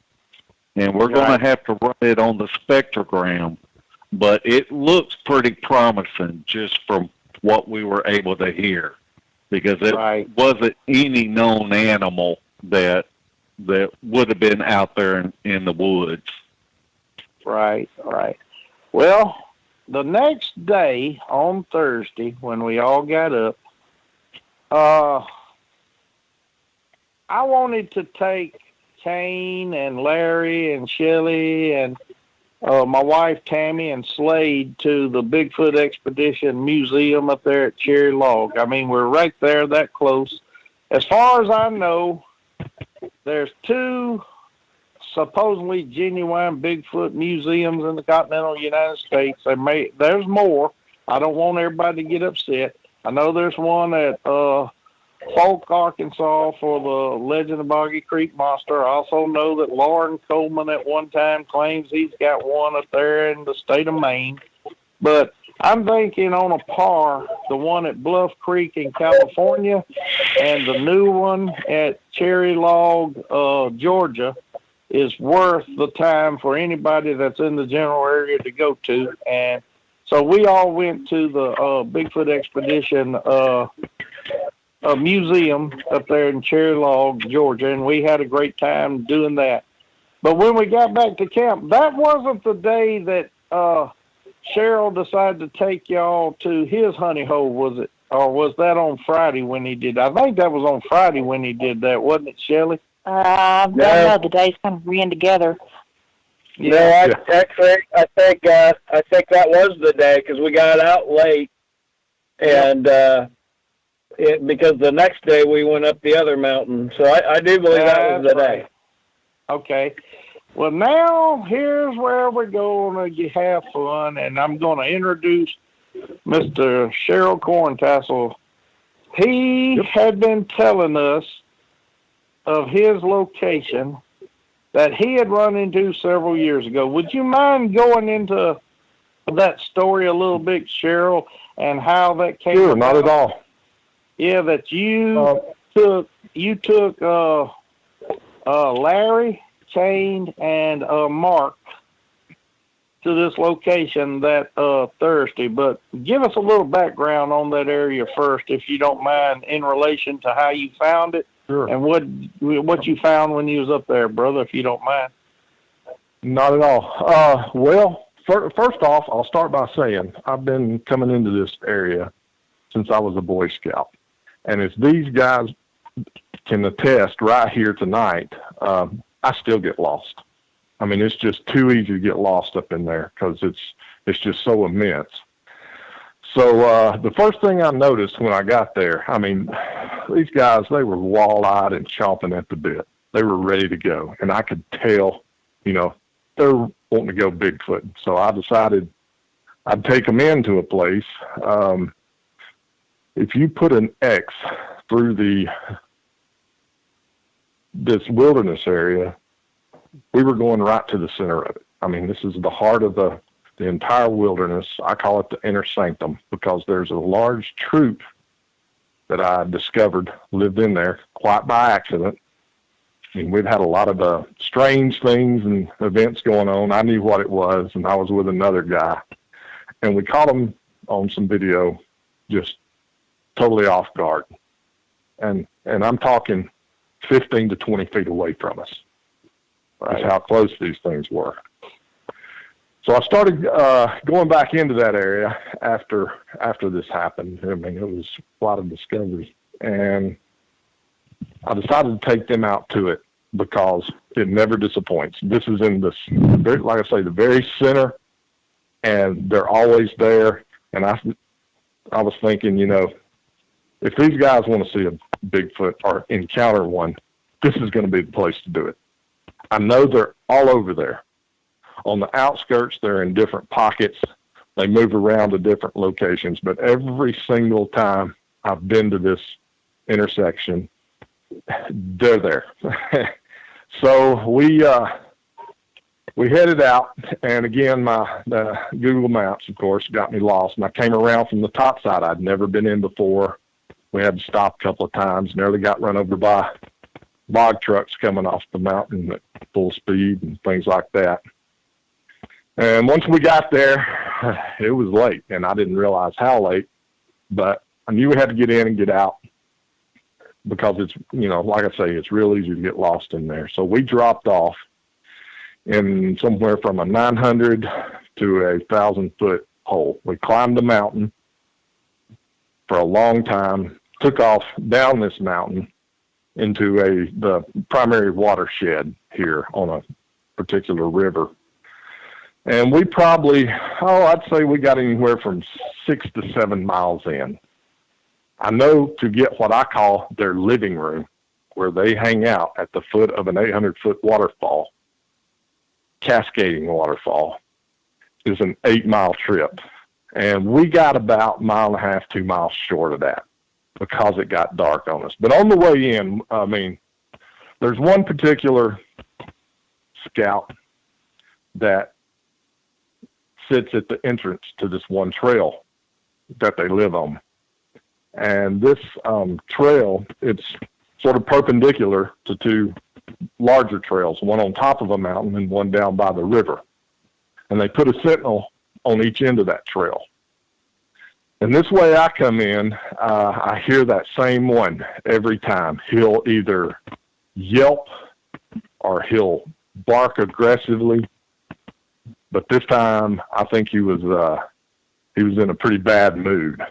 and we're going to have to run it on the spectrogram, but it looks pretty promising just from what we were able to hear, because it wasn't any known animal that would have been out there in the woods. Right. Well, the next day on Thursday, when we all got up, I wanted to take Kane and Larry and Shelley and my wife Tammy and Slade to the Bigfoot Expedition Museum up there at Cherry Log. I mean, we're right there, that close. As far as I know, there's 2 supposedly genuine Bigfoot museums in the continental United States. There's more. I don't want everybody to get upset. I know there's one at Polk, Arkansas for the Legend of Boggy Creek Monster. I also know that Lauren Coleman at one time claims he's got one up there in the state of Maine. But I'm thinking on a par, the one at Bluff Creek in California and the new one at Cherry Log, Georgia, is worth the time for anybody that's in the general area to go to. And so we all went to the Bigfoot Expedition museum up there in Cherry Log, Georgia, and we had a great time doing that. But when we got back to camp, that wasn't the day that Cheryl decided to take y'all to his honey hole, was it? Or was that on Friday when he did? I think that was on Friday when he did that, wasn't it, Shelley? I don't know. The days kind of ran together. Yeah. No, I think that was the day because we got out late, and because the next day we went up the other mountain. So I do believe that was the day. Okay. Well, now here's where we're going to have fun, and I'm going to introduce Mr. Cheryl Corntassel. He had been telling us of his location that he had run into several years ago. Would you mind going into that story a little bit, Cheryl, and how that came about? Sure, not at all. Yeah, that you took Larry, Kane, and Mark to this location that Thursday. But give us a little background on that area first, if you don't mind, in relation to how you found it. Sure. And what you found when you was up there, brother, if you don't mind. Not at all. Well, first off, I'll start by saying I've been coming into this area since I was a Boy Scout. And as these guys can attest right here tonight, I still get lost. I mean, it's just too easy to get lost up in there because it's just so immense. So the first thing I noticed when I got there, I mean, these guys, they were wall-eyed and chomping at the bit. They were ready to go. And I could tell, they're wanting to go Bigfoot. So I decided I'd take them into a place. If you put an X through this wilderness area, we were going right to the center of it. I mean, this is the heart of the entire wilderness. I call it the inner sanctum because there's a large troop that I discovered lived in there quite by accident. I mean, we've had a lot of strange things and events going on. I knew what it was, and I was with another guy. And we caught them on some video, just totally off guard. And I'm talking 15 to 20 feet away from us. Right. That's how close these things were. So I started going back into that area after this happened. I mean, it was quite a discovery. And I decided to take them out to it because it never disappoints. This is in this, like I say, the very center, and they're always there. And I was thinking, you know, if these guys want to see a Bigfoot or encounter one, this is going to be the place to do it. I know they're all over there. On the outskirts, they're in different pockets. They move around to different locations, but every single time I've been to this intersection, they're there. So we headed out, and again, my Google Maps, of course, got me lost, and I came around from the top side. I'd never been in before. We had to stop a couple of times, nearly got run over by log trucks coming off the mountain at full speed and things like that. And once we got there, it was late, and I didn't realize how late, but I knew we had to get in and get out because it's, you know, like I say, it's real easy to get lost in there. So we dropped off in somewhere from a 900 to a 1,000-foot hole. We climbed the mountain for a long time, took off down this mountain into the primary watershed here on a particular river. And we probably, I'd say we got anywhere from 6 to 7 miles in. I know to get what I call their living room, where they hang out at the foot of an 800-foot waterfall, cascading waterfall, is an 8-mile trip. And we got about 1.5 miles, 2 miles short of that because it got dark on us. But on the way in, I mean, there's one particular scout that sits at the entrance to this one trail that they live on. And this trail, it's sort of perpendicular to two larger trails, one on top of a mountain and one down by the river. And they put a sentinel on each end of that trail. And this way I come in, I hear that same one every time. He'll either yelp or he'll bark aggressively. But this time, I think he was in a pretty bad mood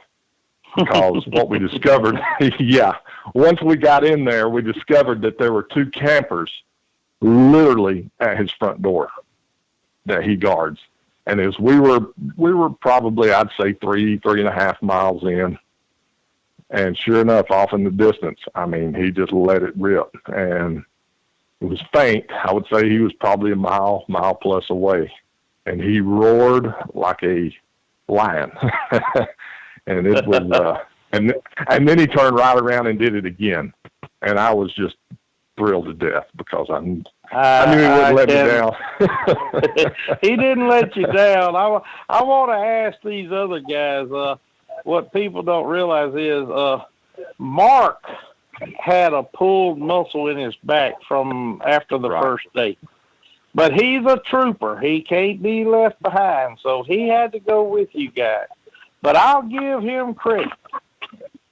because what we discovered, once we got in there, we discovered that there were 2 campers literally at his front door that he guards. And as we were probably, I'd say 3.5 miles in, and sure enough, off in the distance, I mean, he just let it rip, and it was faint. I would say he was probably a mile plus away. And he roared like a lion. And it was, and then he turned right around and did it again. And I was just thrilled to death because I knew he wouldn't let me down. He didn't let you down. I want to ask these other guys, what people don't realize is, Mark had a pulled muscle in his back from after the first date. But he's a trooper. He can't be left behind, so he had to go with you guys. But I'll give him credit.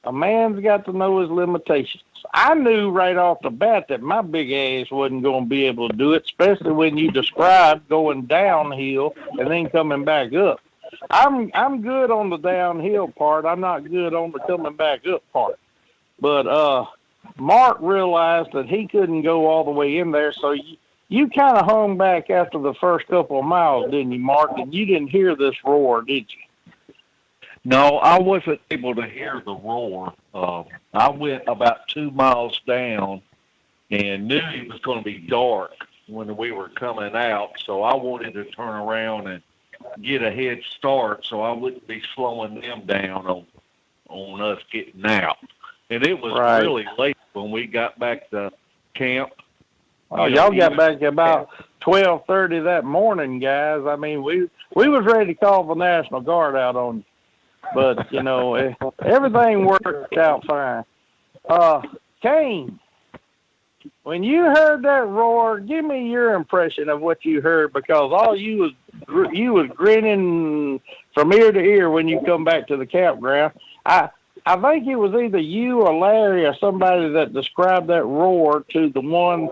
A man's got to know his limitations. I knew right off the bat that my big ass wasn't going to be able to do it, especially when you described going downhill and then coming back up. I'm good on the downhill part. I'm not good on the coming back up part. But Mark realized that he couldn't go all the way in there, so you kind of hung back after the first couple of miles, didn't you, Mark? And you didn't hear this roar, did you? No, I wasn't able to hear the roar. I went about 2 miles down and knew it was going to be dark when we were coming out, so I wanted to turn around and get a head start so I wouldn't be slowing them down on us getting out. And it was really late when we got back to camp. Oh, y'all got back about 12:30 that morning, guys. I mean, we was ready to call the National Guard out on you. But, you know, everything worked out fine. Kane, when you heard that roar, give me your impression of what you heard, because all you was grinning from ear to ear when you come back to the campground. I think it was either you or Larry or somebody that described that roar to the one,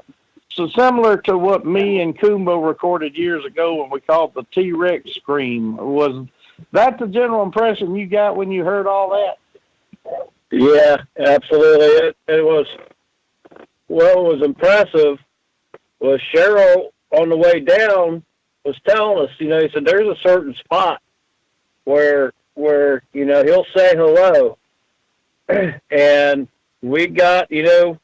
so similar to what me and Kumbo recorded years ago when we called the T-Rex scream. Was that the general impression you got when you heard all that? Yeah, absolutely. It was, what was impressive was Cheryl on the way down was telling us, you know, he said, there's a certain spot where, you know, he'll say hello. And we got, you know,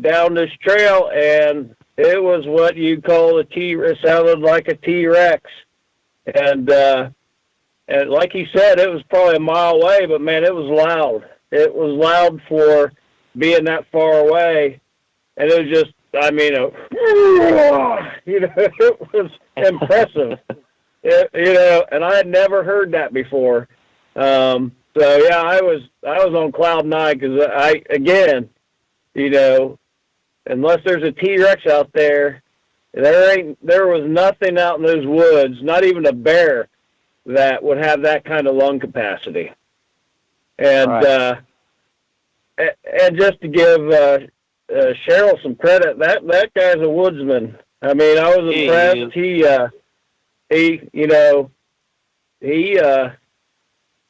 down this trail, and it was what you call it sounded like a T-Rex. And like he said, it was probably a mile away, but man, it was loud. It was loud for being that far away. And it was just, I mean, you know, it was impressive. You know, and I had never heard that before. So yeah, I was on cloud nine because again, you know, unless there's a T-Rex out there, there was nothing out in those woods, not even a bear, that would have that kind of lung capacity. And right. And just to give Cheryl some credit, that guy's a woodsman. I mean, I was impressed. He you know,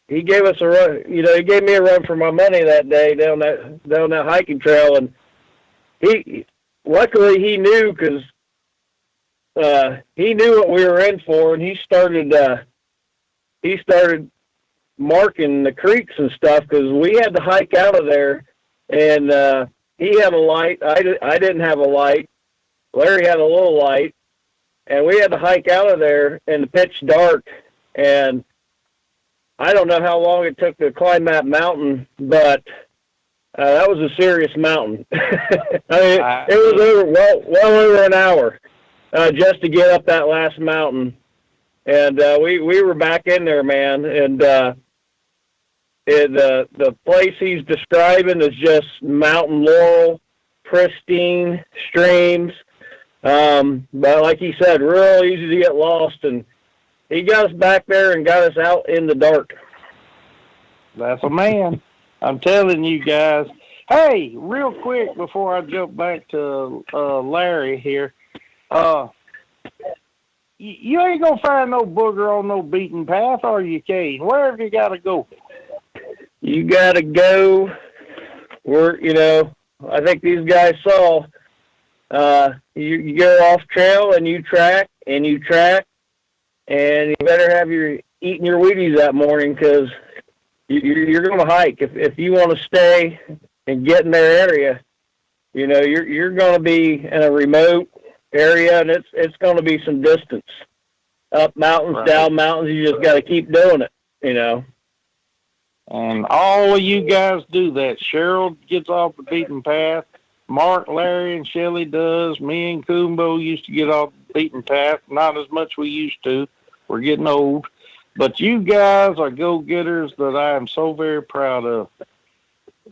he gave us a run. You know, he gave me a run for my money that day down that hiking trail, and luckily he knew, because he knew what we were in for, and he started marking the creeks and stuff, because we had to hike out of there, and he had a light. I didn't have a light. Larry had a little light, and we had to hike out of there in the pitch dark, and I don't know how long it took to climb that mountain, but that was a serious mountain. I mean, it was well over an hour just to get up that last mountain. And we were back in there, man. And the place he's describing is just mountain laurel, pristine streams. But like he said, real easy to get lost. And he got us back there and got us out in the dark. That's a man. I'm telling you guys. Hey, real quick before I jump back to Larry here, you ain't gonna find no booger on no beaten path, are you, Kane? Where have you got to go? You got to go where, you know, I think these guys saw. You go off trail and you track, and you better have eating your Wheaties that morning, because you're going to hike. If you want to stay and get in their area, you know, you're going to be in a remote area, and it's going to be some distance. Up mountains, right. Down mountains, you just got to keep doing it, you know. And all of you guys do that. Cheryl gets off the beaten path. Mark, Larry, and Shelley does. Me and Kumbo used to get off the beaten path. Not as much we used to. We're getting old. But you guys are go-getters that I am so very proud of.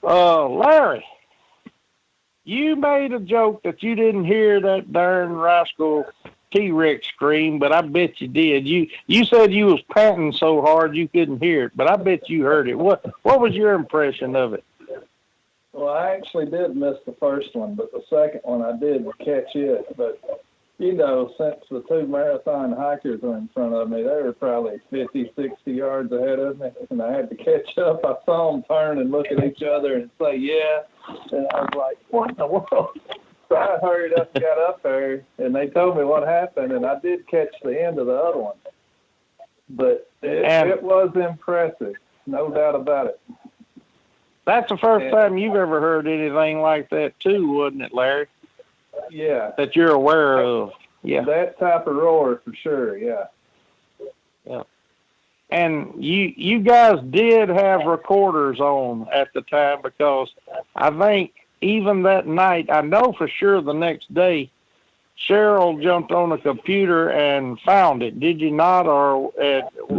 Larry, you made a joke that you didn't hear that darn rascal T-Rex scream, but I bet you did. You said you was panting so hard you couldn't hear it, but I bet you heard it. What was your impression of it? Well, I actually did miss the first one, but the second one I did catch it. But, you know, since the two marathon hikers were in front of me, they were probably 50, 60 yards ahead of me, and I had to catch up. I saw them turn and look at each other and say, yeah, and I was like, what in the world? So I hurried up and got up there, and they told me what happened, and I did catch the end of the other one. But it was impressive, no doubt about it. That's the first time you've ever heard anything like that, too, wasn't it, Larry? Yeah. That you're aware of. Yeah. That type of roar, for sure, yeah. Yeah. And you guys did have recorders on at the time, because I think even that night, I know for sure the next day, Cheryl jumped on a computer and found it. Did you not? Or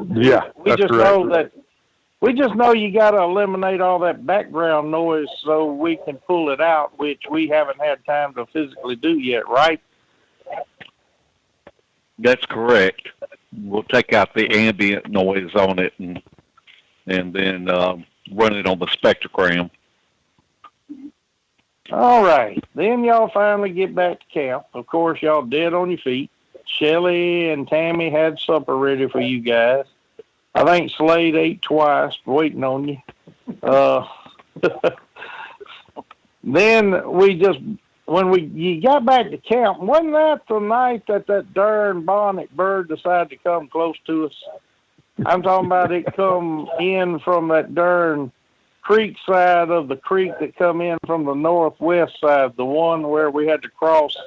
yeah, we just know that. We just know you got to eliminate all that background noise so we can pull it out, which we haven't had time to physically do yet, right? That's correct. we'll take out the ambient noise on it and then run it on the spectrogram. All right. Then y'all finally get back to camp. Of course, y'all dead on your feet. Shelly and Tammy had supper ready for you guys. I think Slade ate twice, waiting on you. Then you got back to camp, wasn't that the night that darn bonnet bird decided to come close to us? I'm talking about it come in from that darn creek side of the creek that come in from the northwest side, the one where we had to cross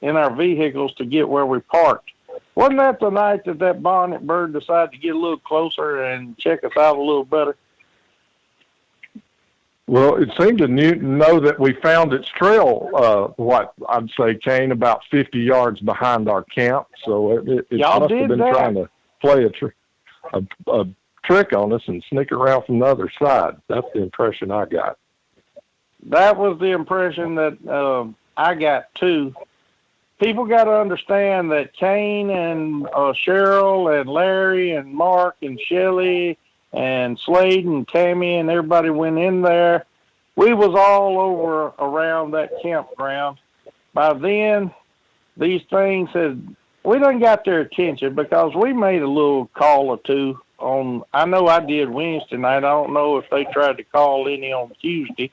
in our vehicles to get where we parked. Wasn't that the night that bonnet bird decided to get a little closer and check us out a little better? Well, it seemed to know that we found its trail, what I'd say, Kane, about 50 yards behind our camp. So it must have been trying to play a trick on us and sneak around from the other side. That's the impression I got. That was the impression that I got, too. People got to understand that Kane and Cheryl and Larry and Mark and Shelley and Slade and Tammy and everybody went in there. We was all over around that campground. By then, these things we done got their attention because we made a little call or two on, I know I did Wednesday night. I don't know if they tried to call any on Tuesday,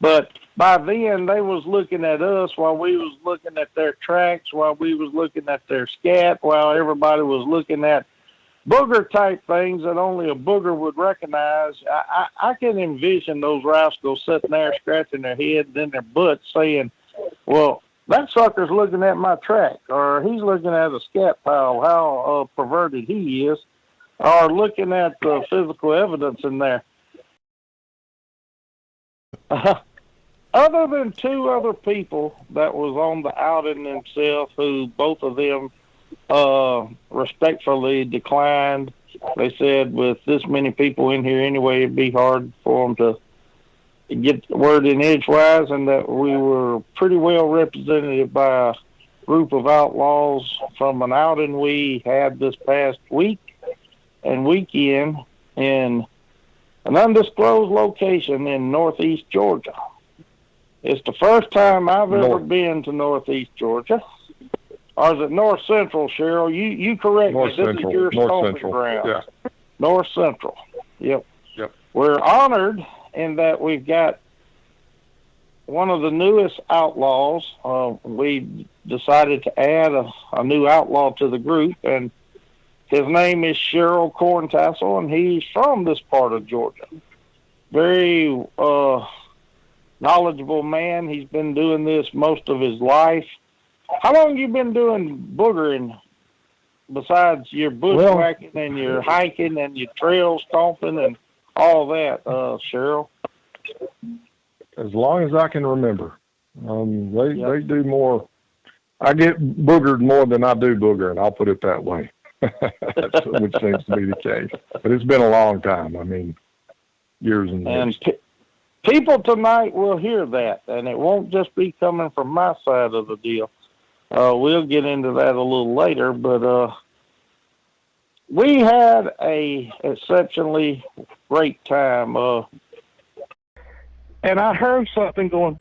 but by then they was looking at us while we was looking at their tracks, while we was looking at their scat, while everybody was looking at booger type things that only a booger would recognize. I can envision those rascals sitting there scratching their heads and their butts saying, well, that sucker's looking at my track, or he's looking at a scat pile, how perverted he is, or looking at the physical evidence in there. Other than two other people that was on the outing themselves, who both of them respectfully declined. They said with this many people in here anyway, it'd be hard for them to get the word in edgewise, and that we were pretty well represented by a group of outlaws from an outing we had this past week and weekend in an undisclosed location in northeast Georgia. It's the first time I've ever been to northeast Georgia. Or is it north central, Cheryl? You correct me. This is your stomping ground. Yeah. North central. Yep. We're honored in that we've got one of the newest outlaws. We decided to add a new outlaw to the group, and his name is Cheryl Corntassel, and he's from this part of Georgia. Very knowledgeable man. He's been doing this most of his life. How long you been doing boogering besides your bushwhacking and your hiking and your trail stomping and all that, Cheryl? As long as I can remember. They do more. I get boogered more than I do boogering, I'll put it that way. Which seems to be the case. But it's been a long time. I mean, years and years. And people tonight will hear that, and it won't just be coming from my side of the deal. We'll get into that a little later, but we had a exceptionally great time. And I heard something going.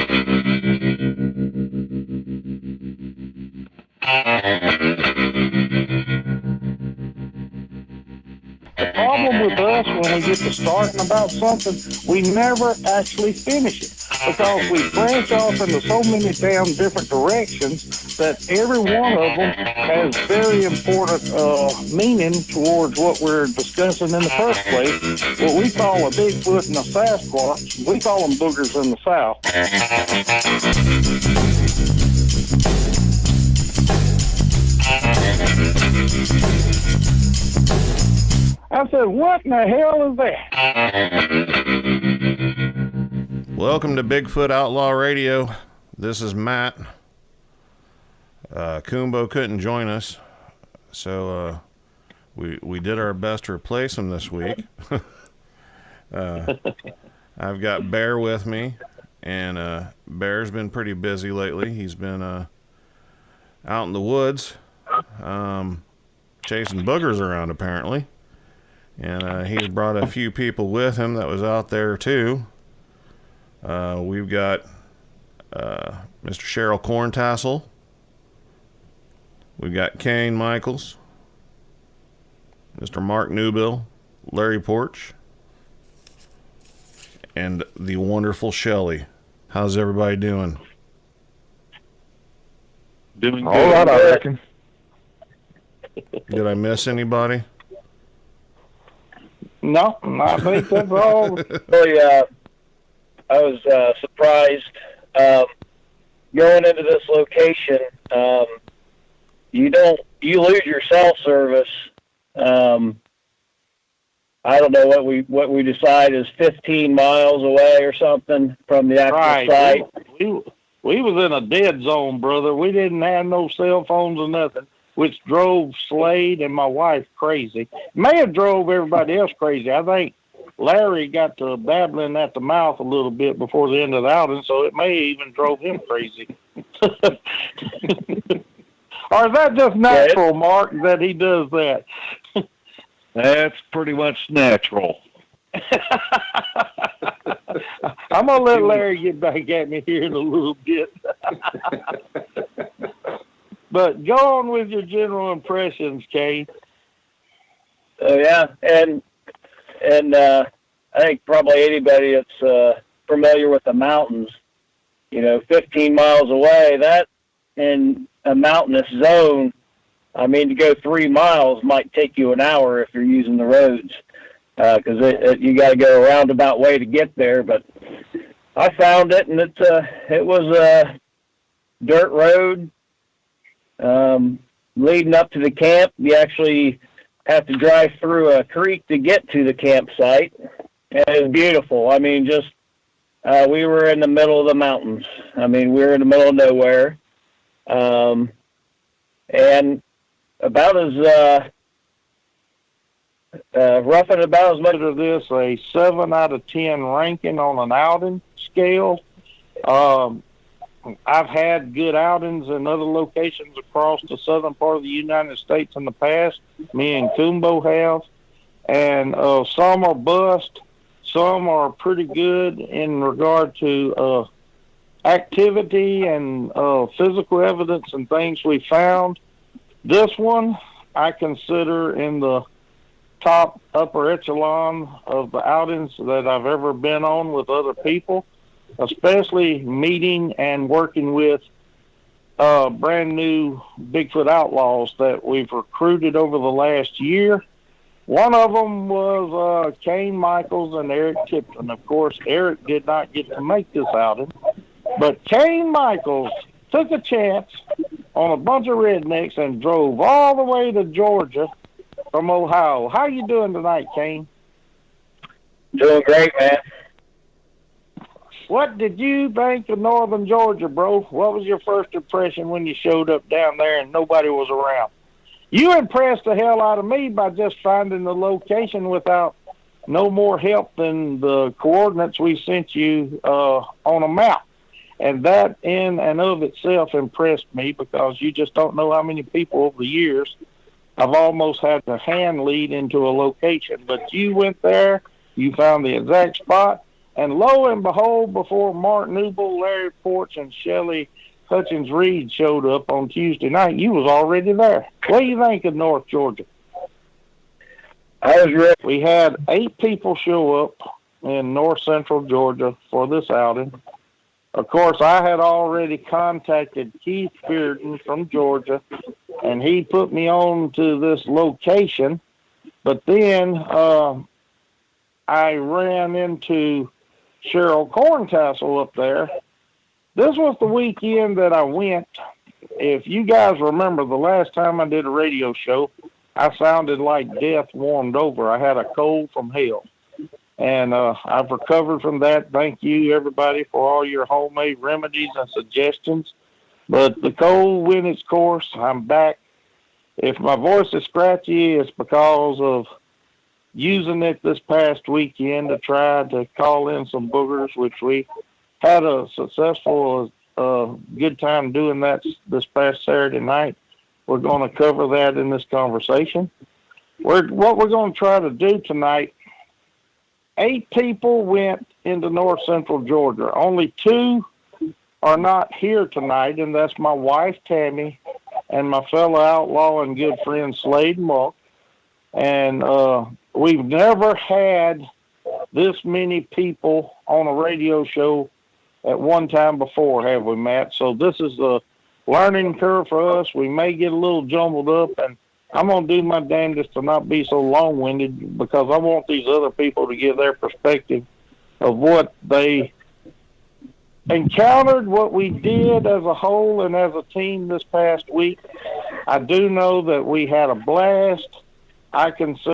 The problem with us when we get to starting about something, we never actually finish it because we branch off into so many damn different directions that every one of them has very important meaning towards what we're discussing in the first place. What we call a Bigfoot and a Sasquatch, we call them boogers in the South. I said, what in the hell is that? Welcome to Bigfoot Outlaw Radio. This is Matt. Kumbo couldn't join us, so we did our best to replace him this week. I've got Bear with me, and Bear's been pretty busy lately. He's been out in the woods. chasing boogers around apparently. And he's brought a few people with him that was out there too. We've got Mr. Cheryl Corntassel. We've got Kane Michaels, Mr. Mark Newbill, Larry Porch, and the wonderful Shelley. How's everybody doing? Doing All good. right, I reckon. Did I miss anybody? No, I think that's all. Really, I was surprised going into this location. You lose your cell service. I don't know what we decide is 15 miles away or something from the actual site. We was in a dead zone, brother. We didn't have no cell phones or nothing, which drove Slade and my wife crazy. May have drove everybody else crazy. I think Larry got to babbling at the mouth a little bit before the end of the outing, so it may even drove him crazy. Or is that just natural, Mark, that he does that? That's pretty much natural. I'm going to let Larry get back at me here in a little bit. But go on with your general impressions, Kane. Oh, yeah. And I think probably anybody that's familiar with the mountains, 15 miles away, that in a mountainous zone, I mean, to go 3 miles might take you an hour if you're using the roads, because you got to go a roundabout way to get there. But I found it, and it was a dirt road leading up to the camp. You actually have to drive through a creek to get to the campsite, and it was beautiful. I mean, we were in the middle of the mountains. I mean, we were in the middle of nowhere, and about as rough and about as much of this a 7 out of 10 ranking on an outing scale. I've had good outings in other locations across the southern part of the United States in the past. Me and Kumbo have, and some are bust, some are pretty good in regard to activity and physical evidence and things we found. This one I consider in the top upper echelon of the outings that I've ever been on with other people, especially meeting and working with brand new Bigfoot Outlaws that we've recruited over the last year. One of them was Kane Michaels and Eric Tipton. Of course, Eric did not get to make this outing, but Kane Michaels took a chance on a bunch of rednecks and drove all the way to Georgia from Ohio. How you doing tonight, Kane? Doing great, man. What did you think of northern Georgia, bro? What was your first impression when you showed up down there and nobody was around? You impressed the hell out of me by just finding the location without no more help than the coordinates we sent you on a map. And that in and of itself impressed me, because you just don't know how many people over the years I've almost had to hand lead into a location. But you went there, you found the exact spot, and lo and behold, before Mark Newbill, Larry Porch, and Shelley Hutchins Reed showed up on Tuesday night, you was already there. What do you think of North Georgia? I was ready. We had 8 people show up in north central Georgia for this outing. Of course, I had already contacted Keith Bearden from Georgia, and he put me on to this location. But then I ran into Cheryl Corntassel up there. This was the weekend that I went. If you guys remember, the last time I did a radio show, I sounded like death warmed over. I had a cold from hell. And I've recovered from that. Thank you, everybody, for all your homemade remedies and suggestions. But the cold went its course. I'm back. If my voice is scratchy, it's because of using it this past weekend to try to call in some boogers, which we had a successful, good time doing that this past Saturday night. we're going to cover that in this conversation. What we're going to try to do tonight, 8 people went into north central Georgia. Only 2 are not here tonight, and that's my wife, Tammy, and my fellow outlaw and good friend, Slade Monk. And we've never had this many people on a radio show at one time before, have we, Matt? So this is a learning curve for us. We may get a little jumbled up, and I'm going to do my damnedest to not be so long-winded because I want these other people to give their perspective of what they encountered, what we did as a whole and as a team this past week. I do know that we had a blast. I consider